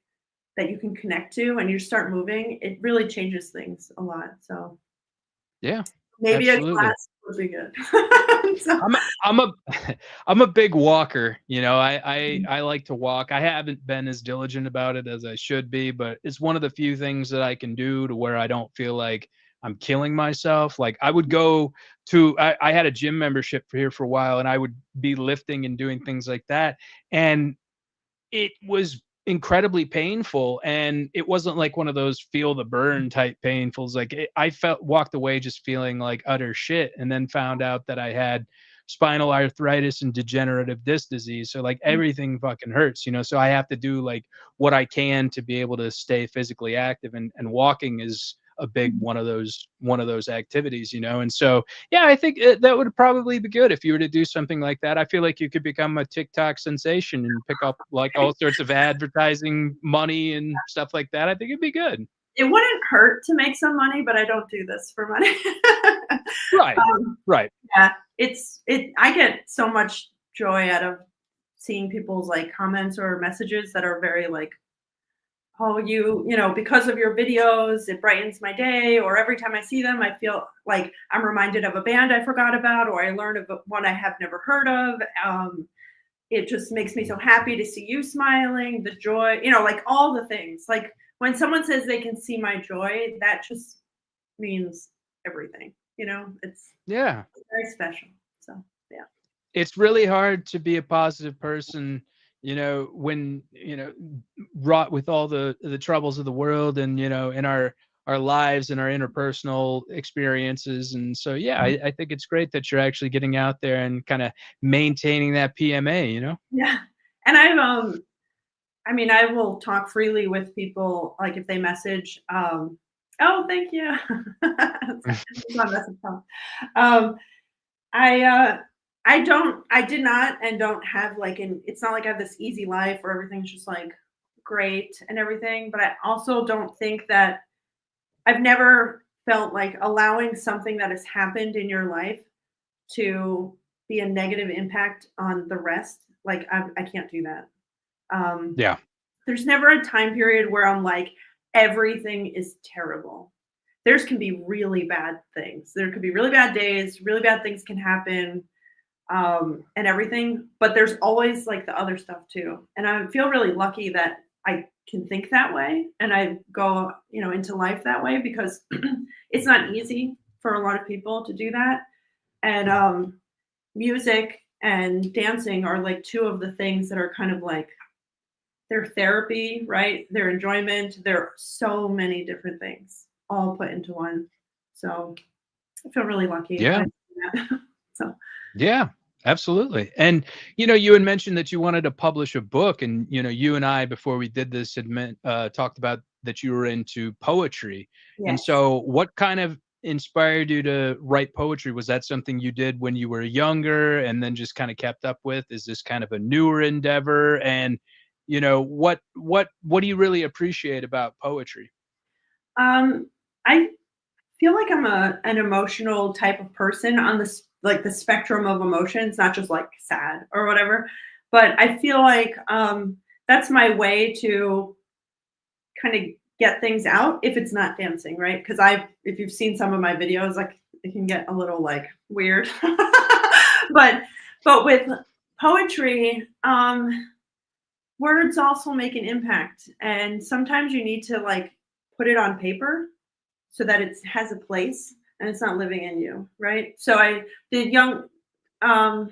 that you can connect to and you start moving, it really changes things a lot. So Yeah. maybe a Absolutely. class would be good. So, I'm a I'm a big walker. I like to walk. I haven't been as diligent about it as I should be, but it's one of the few things that I can do to where I don't feel like I'm killing myself. Like I would go I had a gym membership for here for a while and I would be lifting and doing things like that. And it was incredibly painful, and it wasn't like one of those feel the burn type painfuls. Like I felt walked away just feeling like utter shit, and then found out that I had spinal arthritis and degenerative disc disease. So like everything fucking hurts, so I have to do like what I can to be able to stay physically active, and walking is a big one of those activities, and so yeah, I think that would probably be good if you were to do something like that. I feel like you could become a TikTok sensation and pick up like all sorts of advertising money and stuff like that. I think it'd be good. it wouldn't hurt to make some money, but I don't do this for money. Right. um, Right. yeah, I get so much joy out of seeing people's like comments or messages that are very like, oh, because of your videos, it brightens my day. Or every time I see them, I feel like I'm reminded of a band I forgot about, or I learn of one I have never heard of. It just makes me so happy to see you smiling, the joy, like all the things. Like when someone says they can see my joy, that just means everything. It's Yeah. very special. So yeah. It's really hard to be a positive person, when, wrought with all the troubles of the world and, in our lives and our interpersonal experiences. And so, yeah, I think it's great that you're actually getting out there and kind of maintaining that PMA. Yeah. And I mean, I will talk freely with people, like, if they message, "Oh, thank you." It's not message phone. Um, I, I did not and don't have, like, it's not like I have this easy life where everything's just, like, great and everything, but I also don't think that I've never felt like allowing something that has happened in your life to be a negative impact on the rest, like, I can't do that. Um, Yeah. there's never a time period where I'm like, everything is terrible. There's can be really bad things. There could be really bad days, really bad things can happen, and everything. But there's always like the other stuff too. And I feel really lucky that I can think that way and I go, into life that way because it's not easy for a lot of people to do that. And music and dancing are like two of the things that are kind of like their therapy, right? Their enjoyment. There are so many different things all put into one. So I feel really lucky that I Yeah. do that. So Yeah, absolutely. And you had mentioned that you wanted to publish a book, and you and I, before we did this, talked about that you were into poetry. And yes. so, what kind of inspired you to write poetry? Was that something you did when you were younger, and then just kind of kept up with? Is this kind of a newer endeavor? And what do you really appreciate about poetry? Um, I feel like I'm an emotional type of person on this like the spectrum of emotions, not just like sad or whatever. But I feel like that's my way to kind of get things out if it's not dancing, right? Because if you've seen some of my videos, like it can get a little like weird. but but with poetry, words also make an impact, and sometimes you need to like put it on paper so that it has a place and it's not living in you, right? So I did young. Um,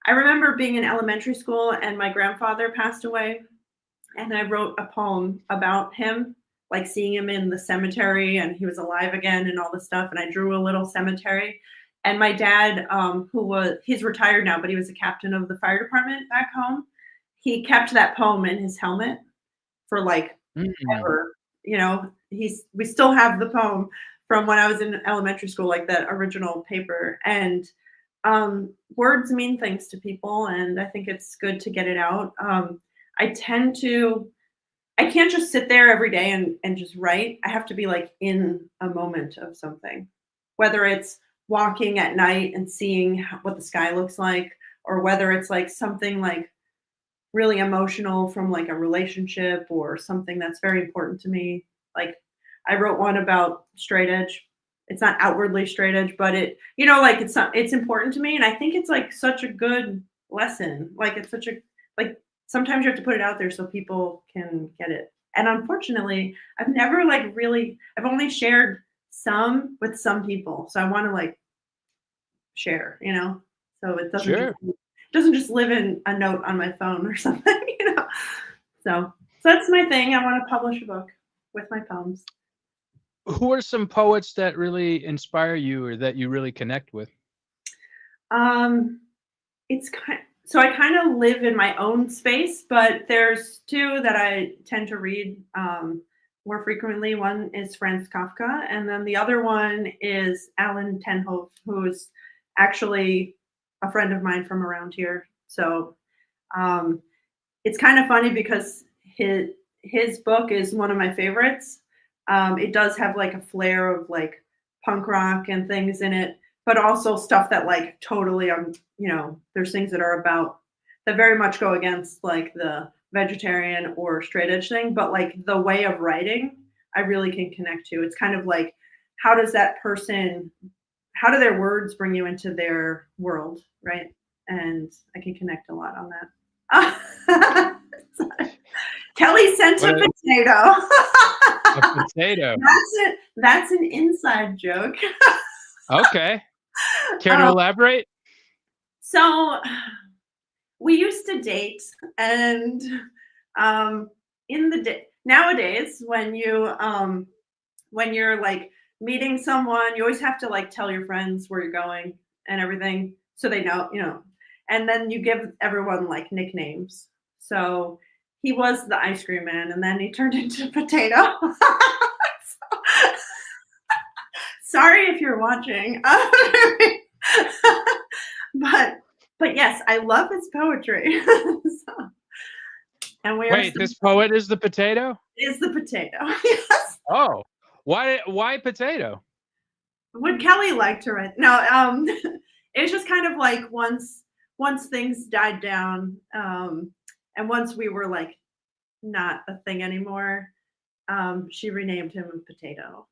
I remember being in elementary school and my grandfather passed away, and I wrote a poem about him, like seeing him in the cemetery and he was alive again and all this stuff. And I drew a little cemetery. And my dad, he's retired now, but he was a captain of the fire department back home. He kept that poem in his helmet for like Mm, ever. We still have the poem from when I was in elementary school, like that original paper. And words mean things to people, and I think it's good to get it out. I tend to I can't just sit there every day and just write. I have to be like in a moment of something, whether it's walking at night and seeing what the sky looks like, or whether it's like something like really emotional from like a relationship or something that's very important to me. Like I wrote one about straight edge. It's not outwardly straight edge, but like it's important to me. And I think it's like such a good lesson. Like it's such a like sometimes you have to put it out there so people can get it. And unfortunately, I've only shared some with some people. So I want to like share. So it sure. doesn't just live in a note on my phone or something. So that's my thing. I want to publish a book with my poems. Who are some poets that really inspire you or that you really connect with? Um, so I kind of live in my own space, but there's two that I tend to read more frequently. One is Franz Kafka, and then the other one is Alan Tenhoff, who's actually a friend of mine from around here. So um, it's kind of funny because his book is one of my favorites. It does have like a flair of like punk rock and things in it, but also stuff that like totally there's things that are about that very much go against like the vegetarian or straight edge thing, but like the way of writing I really can connect to. It's kind of like how does that person how do their words bring you into their world, right? And I can connect a lot on that. Kelly sent What a a potato. a potato. That's it. That's an inside joke. Okay. Care to Um, elaborate? so we used to date, and in the day nowadays when you're like meeting someone, you always have to like tell your friends where you're going and everything so they know. And then you give everyone like nicknames. So he was the ice cream man, and then he turned into potato. Sorry if you're watching. but but yes, I love his poetry. So, and we are Wait, still this poet is the potato? is the potato. Yes. Oh, why potato? Would Kelly like to write? No, it was just kind of like once things died down, and once we were like not a thing anymore, she renamed him Potato.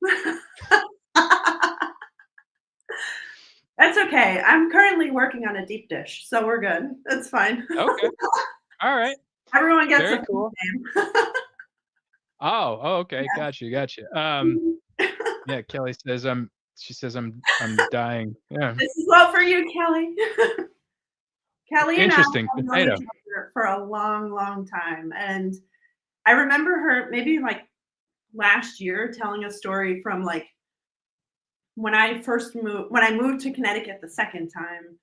That's okay. I'm currently working on a deep dish, so we're good. It's fine. Okay. All right. Everyone gets Very a cool. name. Oh, okay. Gotcha. Yeah, Kelly says she says I'm dying. Yeah. This is all for you, Kelly. Kelly and I have Interesting. known each Potato. other for a long, long time, and I remember her maybe like last year telling a story from like when I moved to Connecticut the second time.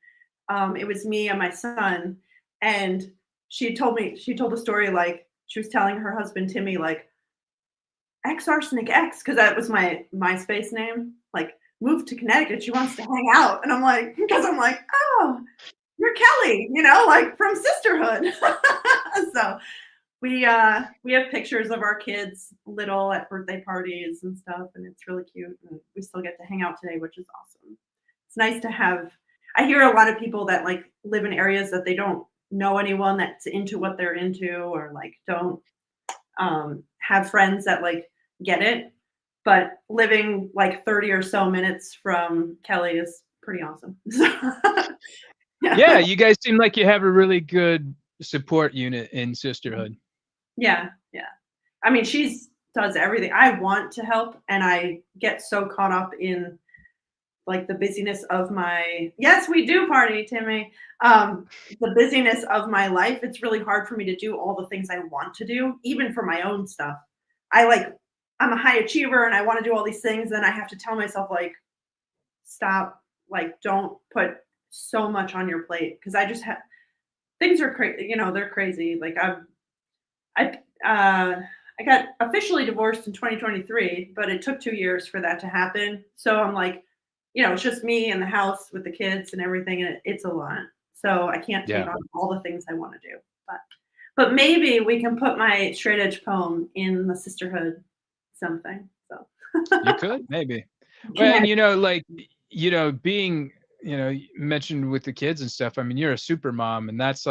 It was me and my son, and she told a story like she was telling her husband Timmy like X Arsenic X because that was my MySpace name. Like moved to Connecticut, she wants to hang out, and I'm like, oh, you're Kelly, like from Sisterhood. So we have pictures of our kids little at birthday parties and stuff, and it's really cute. And we still get to hang out today, which is awesome. It's nice to have. I hear a lot of people that like live in areas that they don't know anyone that's into what they're into, or like don't have friends that like get it. But living like 30 or so minutes from Kelly is pretty awesome. Yeah, you guys seem like you have a really good support unit in sisterhood. Yeah, yeah. I mean, she's does everything. I want to help, and I get so caught up in like the busyness of my yes, we do party, Timmy. The busyness of my life. It's really hard for me to do all the things I want to do, even for my own stuff. I'm a high achiever, and I want to do all these things, and I have to tell myself like, stop, like, don't put so much on your plate because I just have things are crazy. They're crazy. Like I I got officially divorced in 2023, but it took 2 years for that to happen. So I'm like, it's just me in the house with the kids and everything, and it's a lot. So I can't take Yeah. on all the things I want to do. But maybe we can put my straight edge poem in the sisterhood something. So You could maybe. Well, and being, you mentioned with the kids and stuff. I mean, you're a super mom, and that's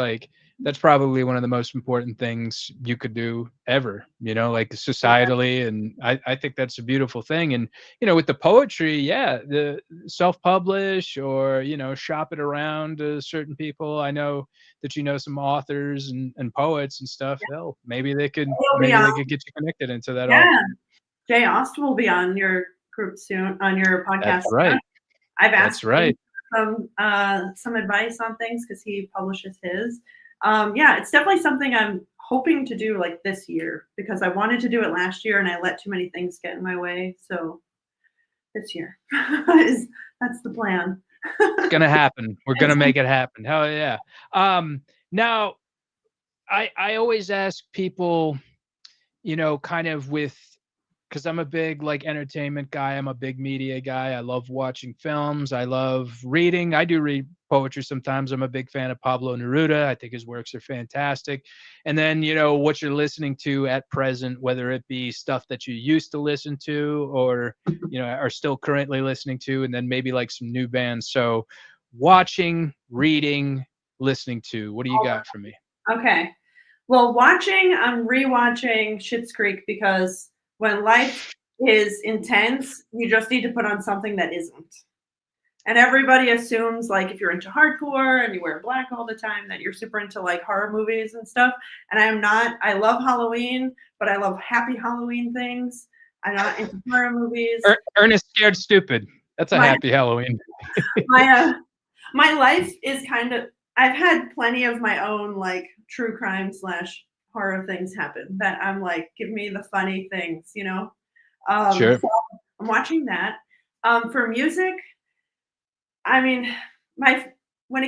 probably one of the most important things you could do ever, like societally. And I think that's a beautiful thing. And, with the poetry, yeah, the self-publish or, shop it around to certain people. I know that some authors and poets and stuff. Hell, maybe they could get you connected into that yeah, all. Jay Aust will be on your group soon, on your podcast. That's right. I've asked That's right. some advice on things because he publishes his. Yeah, it's definitely something I'm hoping to do like this year because I wanted to do it last year and I let too many things get in my way. So this year that's the plan. It's gonna happen. We're gonna make it happen. Hell yeah. Now I always ask people, kind of because I'm a big like entertainment guy. I'm a big media guy. I love watching films. I love reading. I do read poetry sometimes. I'm a big fan of Pablo Neruda. I think his works are fantastic. And then, what you're listening to at present, whether it be stuff that you used to listen to or, are still currently listening to, and then maybe like some new bands. So watching, reading, listening to, what do you got for me? Okay. Well, I'm rewatching Schitt's Creek because when life is intense, you just need to put on something that isn't. And everybody assumes like if you're into hardcore and you wear black all the time that you're super into like horror movies and stuff. And I am not. I love Halloween, but I love happy Halloween things. I'm not into horror movies. Ernest Scared Stupid. That's a happy Halloween. My life is kind of I've had plenty of my own like true crime / horror things happen that I'm like, give me the funny things, you know. Sure. So I'm watching that. For music, I mean, my when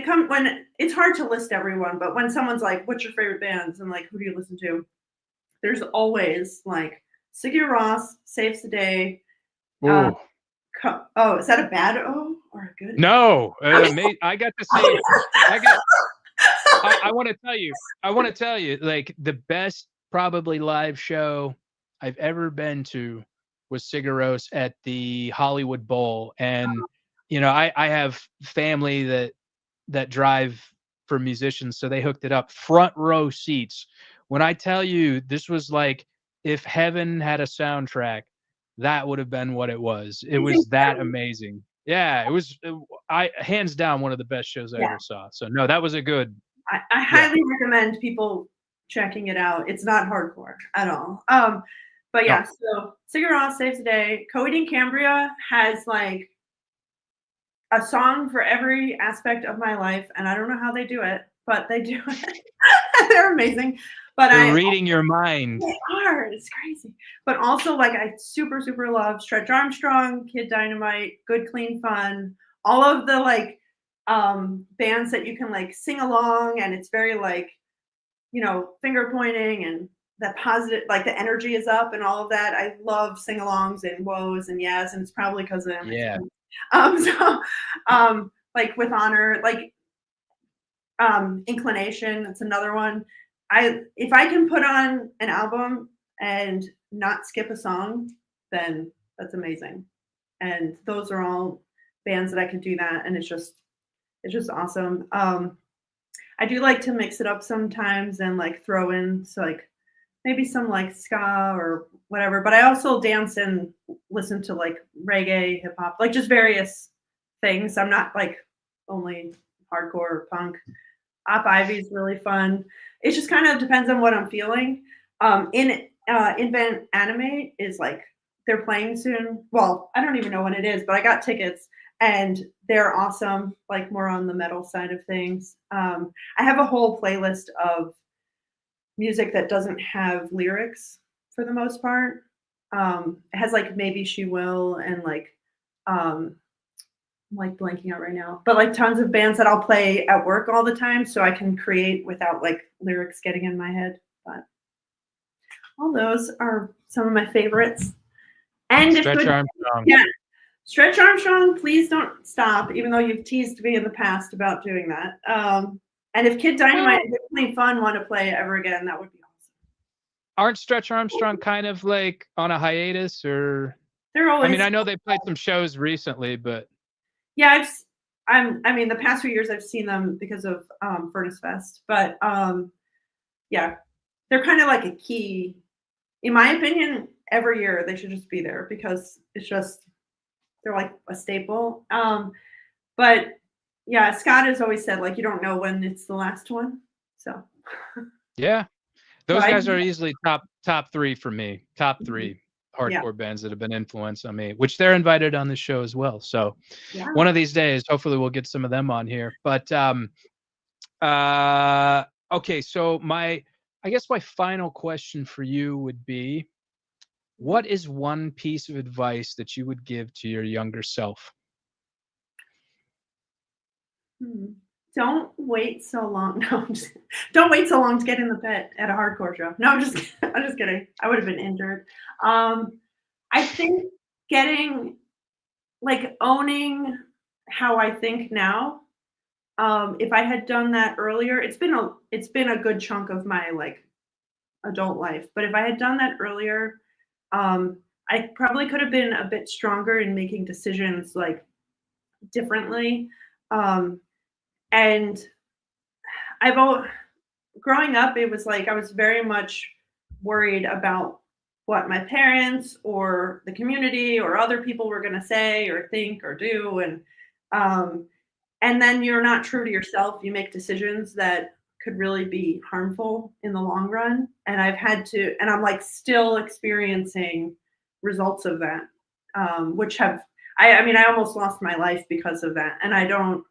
it's hard to list everyone, but when someone's like, "What's your favorite bands?" and like, "Who do you listen to?" There's always like Sigur Rós, Saves the Day. Uh, Ooh. oh, is that a bad O or a good? No, Okay. I got to see. I got. I want to tell you. I want to tell you. Like the best probably live show I've ever been to was Sigur Rós at the Hollywood Bowl, and I have family that drive for musicians, so they hooked it up front row seats. When I tell you, this was like if heaven had a soundtrack, that would have been what it was. It It's was that incredible. amazing. Yeah, it was. I hands down one of the best shows I Yeah, ever saw. So no, that was a good. I Yeah. highly recommend people checking it out. It's not hardcore at all. But No. yeah, so Sigur Rós Saves the Day. Coed in Cambria has like a song for every aspect of my life, and I don't know how they do it, but they do it. They're amazing. But They're I reading your mind. They are, it's crazy. But also, like, I super, super love Stretch Armstrong, Kid Dynamite, Good Clean Fun, all of the like bands that you can like sing along, and it's very like, finger pointing and that positive, like the energy is up and all of that. I love sing-alongs and woes and yes, and it's probably because of them. Yeah. So like with honor, like inclination, it's another one. If I can put on an album and not skip a song, then that's amazing. And those are all bands that I can do that, and it's just awesome. I do like to mix it up sometimes and like throw in so like maybe some like ska or whatever. But I also dance and listen to like reggae, hip hop, like just various things. I'm not like only hardcore or punk. Op Ivy is really fun. It just kind of depends on what I'm feeling. Invent Animate is like they're playing soon. Well, I don't even know when it is, but I got tickets and they're awesome. Like more on the metal side of things. I have a whole playlist of music that doesn't have lyrics for the most part. It has like Maybe She Will and like um, I'm like blanking out right now, but like tons of bands that I'll play at work all the time so I can create without like lyrics getting in my head. But all those are some of my favorites. And if Stretch good, Armstrong. yeah, Stretch Armstrong, please don't stop, even though you've teased me in the past about doing that. And if Kid Dynamite Well, and Really Fun want to play ever again, that would be awesome. aren't Stretch Armstrong kind of like on a hiatus or They're I mean, always, I know they played some shows recently, but yeah, I mean, the past few years I've seen them because of Furnace Fest, but yeah, they're kind of like a key, in my opinion. Every year they should just be there because it's just they're like a staple. But yeah, Scott has always said like you don't know when it's the last one. So, yeah, but those guys are easily top 3 for me. Top mhm, 3 yeah, hardcore bands that have been influenced on me, which they're invited on the show as well. So yeah. one of these days, hopefully we'll get some of them on here. But uh okay, so I guess my final question for you would be what is one piece of advice that you would give to your younger self? Hmm. Don't wait so long. No, don't wait so long to get in the pit at a hardcore show. No, I'm just I'm just kidding. I would have been injured. Um, I think getting like owning how I think now. If I had done that earlier, it's been a good chunk of my like adult life. But if I had done that earlier, um, I probably could have been a bit stronger in making decisions like differently. Um, and I've al- growing up, it was like I was very much worried about what my parents or the community or other people were going to say or think or do, um, and then you're not true to yourself. You make decisions that could really be harmful in the long run. And I'm like still experiencing results of that, which have, I mean, I almost lost my life because of that. And I don't,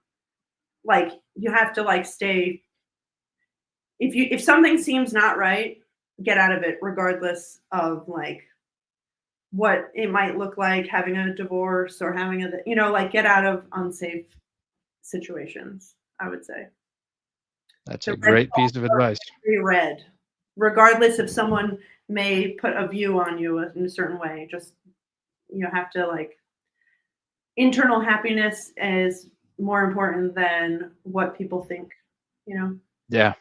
like you have to like stay. If something seems not right, get out of it, regardless of like what it might look like having a divorce or having a, like get out of unsafe situations. I would say That's the a red great flags piece of are advice. very red, regardless if someone may put a view on you in a certain way. Just you have to like internal happiness is more important than what people think. You know. Yeah.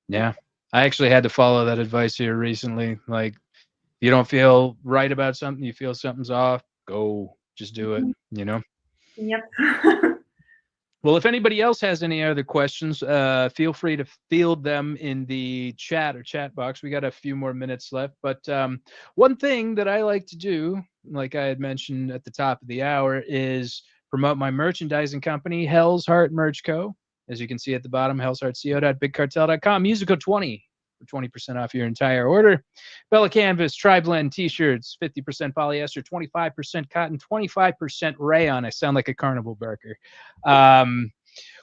Yeah. I actually had to follow that advice here recently. Like, if you don't feel right about something, you feel something's off, go. Just do it, Mhm. you know? Yep. Well, if anybody else has any other questions, feel free to field them in the chat or chat box. We got a few more minutes left. But one thing that I like to do, like I had mentioned at the top of the hour, is promote my merchandising company, Hell's Heart Merch Co. As you can see at the bottom, hellsheartco.bigcartel.com. Musical 20 for 20% off your entire order. Bella Canvas, Tri-Blend T-shirts, 50% polyester, 25% cotton, 25% rayon. I sound like a carnival barker.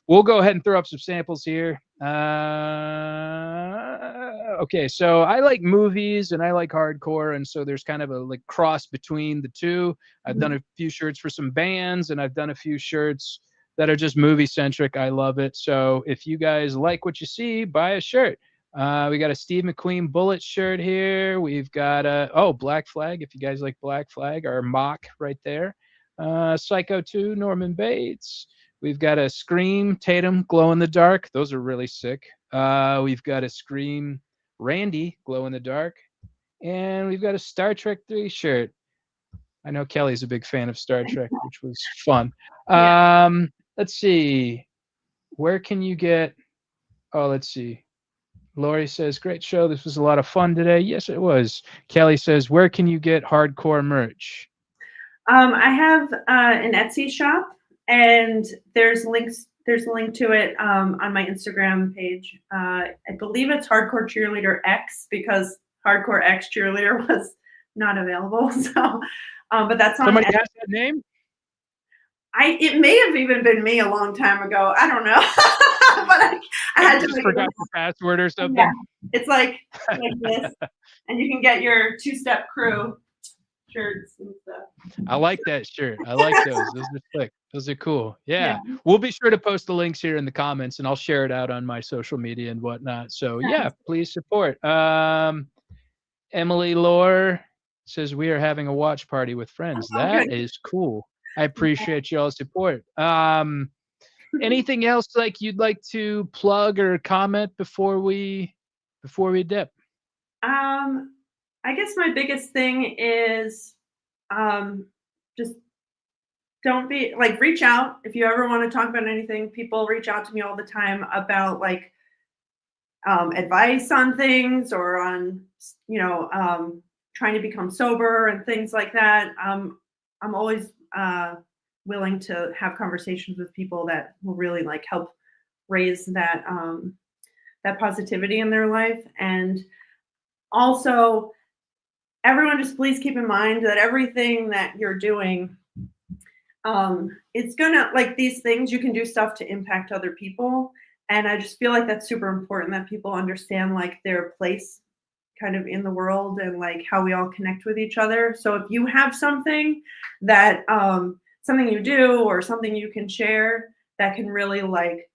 We'll go ahead and throw up some samples here. Okay, so I like movies and I like hardcore, and so there's kind of a like cross between the two. I've done a few shirts for some bands, and I've done a few shirts that are just movie centric. I love it. So if you guys like what you see, buy a shirt. We got a Steve McQueen Bullet shirt here. We've got a Black Flag. If you guys like Black Flag, our mock right there. Psycho 2, Norman Bates. We've got a Scream Tatum Glow in the Dark. Those are really sick. We've got a Scream Randy Glow in the Dark. And we've got a Star Trek 3 shirt. I know Kelly's a big fan of Star Trek, which was fun. Yeah. Let's see. Where can you get? Oh, let's see. Lori says, great show. This was a lot of fun today. Yes, it was. Kelly says, where can you get hardcore merch? I have an Etsy shop, and there's links. There's a link to it on my Instagram page. I believe it's Hardcore Cheerleader X because Hardcore X Cheerleader was not available. So, but that's on. Somebody has that name? It may have even been me a long time ago. I don't know, but I had to just make forgot it. the password or something. Yeah, it's like this, and you can get your two-step crew shirts and stuff. I like that shirt. I like those. Those are sick. Those are cool. Yeah. Yeah. We'll be sure to post the links here in the comments and I'll share it out on my social media and whatnot. So yeah, please support. Emily Lore says we are having a watch party with friends. Okay. That is cool. I appreciate y'all's support. Anything else like you'd like to plug or comment before we dip? I guess my biggest thing is just don't be like reach out if you ever want to talk about anything. People reach out to me all the time about like advice on things or on trying to become sober and things like that. I'm always willing to have conversations with people that will really like help raise that that positivity in their life. And also, everyone just please keep in mind that everything that you're doing, it's gonna like these things you can do stuff to impact other people. And I just feel like that's super important that people understand like their place kind of in the world and like how we all connect with each other. So if you have something that something you do or something you can share that can really like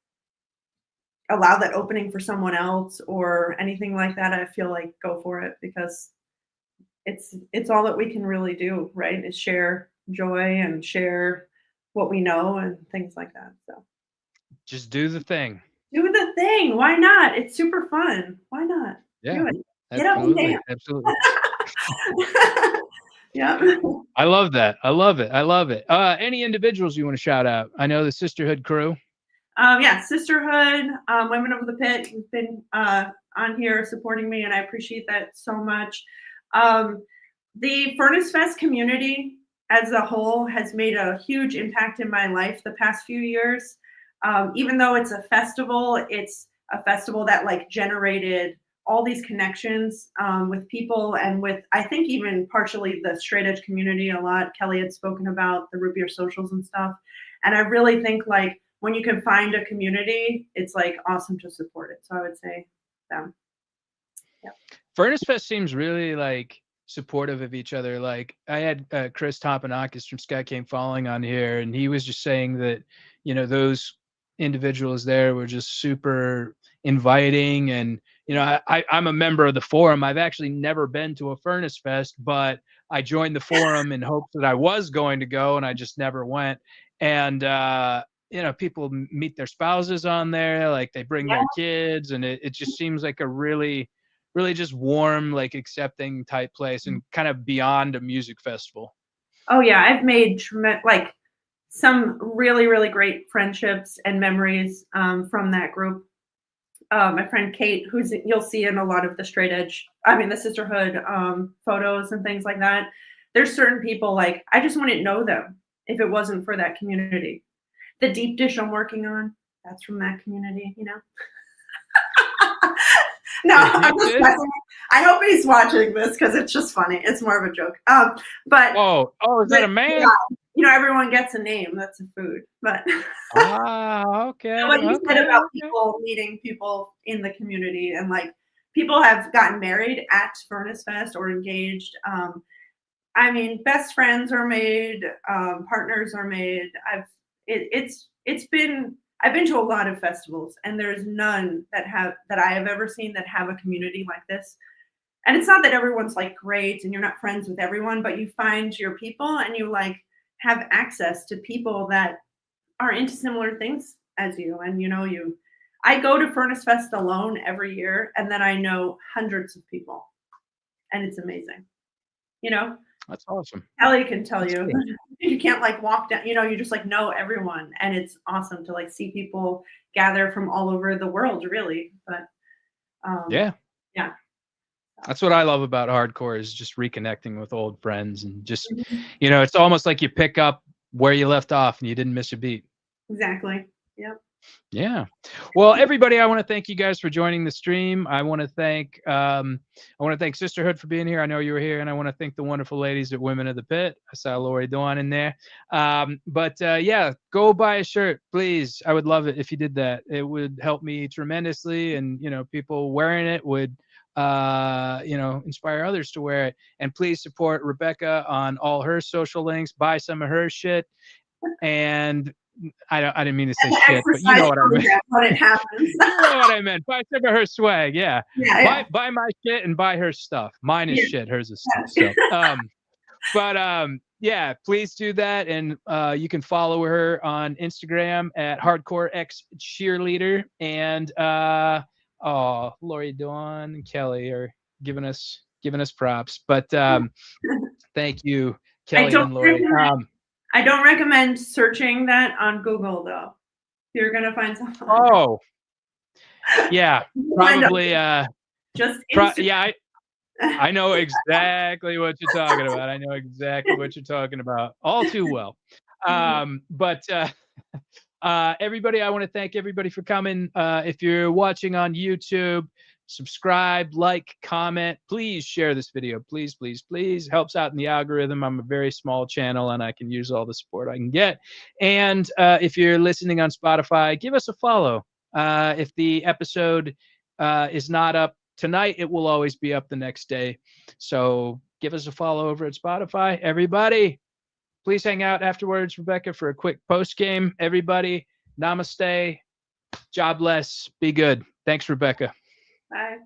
allow that opening for someone else or anything like that, I feel like go for it because it's all that we can really do, right? Is share joy and share what we know and things like that. So Just do the thing. do the thing. Why not? It's super fun. Why not? Yeah. Do it. Get up and Absolutely. dance. Absolutely. Yeah. I love that. I love it. I love it. Any individuals you want to shout out? I know the Sisterhood crew. Yeah, Sisterhood, Women Over the Pit have been on here supporting me, and I appreciate that so much. The Furnace Fest community as a whole has made a huge impact in my life the past few years. Even though it's a festival that like generated all these connections with people and with, I think, even partially the straight edge community a lot. Kelly had spoken about the root beer socials and stuff. And I really think like when you can find a community, it's like awesome to support it. So I would say them. Yep. Furnace Fest seems really like supportive of each other. Like I had Chris Topanakis from Sky Came Falling on here, and he was just saying that, you know, those individuals there were just super inviting. And, you know, I'm a member of the forum. I've actually never been to a Furnace Fest, but I joined the forum in hopes that I was going to go, and I just never went. And, you know, people meet their spouses on there, like they bring Yeah. their kids, and it just seems like a really just warm, like accepting type place, and kind of beyond a music festival. Oh yeah, I've made like some really, really great friendships and memories from that group. My friend Kate, who's you'll see in a lot of the the sisterhood photos and things like that. There's certain people like I just wouldn't know them if it wasn't for that community. The deep dish I'm working on, that's from that community, you know. No, I'm just messing. I hope he's watching this because it's just funny. It's more of a joke. But is that a man? Yeah, you know, everyone gets a name. That's a food. But Okay. what you said about people meeting people in the community, and like people have gotten married at Furnace Fest or engaged. I mean, best friends are made, partners are made. I've been to a lot of festivals, and there's none that I have ever seen that have a community like this. And it's not that everyone's like great and you're not friends with everyone, but you find your people and you like have access to people that are into similar things as you. And you know, I go to Furnace Fest alone every year, and then I know hundreds of people, and it's amazing. You know, that's awesome. Kelly can tell you. You can't like walk down, you know, you just like know everyone, and it's awesome to like see people gather from all over the world, really. But yeah, that's what I love about hardcore, is just reconnecting with old friends, and just, you know, it's almost like you pick up where you left off and you didn't miss a beat. Exactly. Yep. Yeah. Well, everybody, I want to thank you guys for joining the stream. I want to thank Sisterhood for being here. I know you were here, and I want to thank the wonderful ladies at Women of the Pit. I saw Lori Dawn in there. Yeah, go buy a shirt, please. I would love it if you did that. It would help me tremendously, and you know, people wearing it would you know, inspire others to wear it. And please support Rebecca on all her social links. Buy some of her shit. And I didn't mean to say shit, but you know what I meant. When it happens. You know what I meant. Buy some of her swag, yeah. Yeah. Buy my shit and buy her stuff. Mine is shit, hers is stuff. So, yeah, please do that, and you can follow her on Instagram at HardcoreXCheerleader, and Lori Dawn and Kelly are giving us props, but thank you, Kelly and Lori. I don't recommend searching that on Google, though. You're gonna find something. Oh, yeah, probably. Just yeah, I know exactly what you're talking about. I know exactly what you're talking about, all too well. Everybody, I want to thank everybody for coming. If you're watching on YouTube, subscribe, like, comment. Please share this video. Please, please, please. Helps out in the algorithm. I'm a very small channel, and I can use all the support I can get. And if you're listening on Spotify, give us a follow. If the episode is not up tonight, it will always be up the next day. So give us a follow over at Spotify. Everybody, please hang out afterwards, Rebecca, for a quick post game. Everybody, namaste. Jobless. Be good. Thanks, Rebecca. Bye.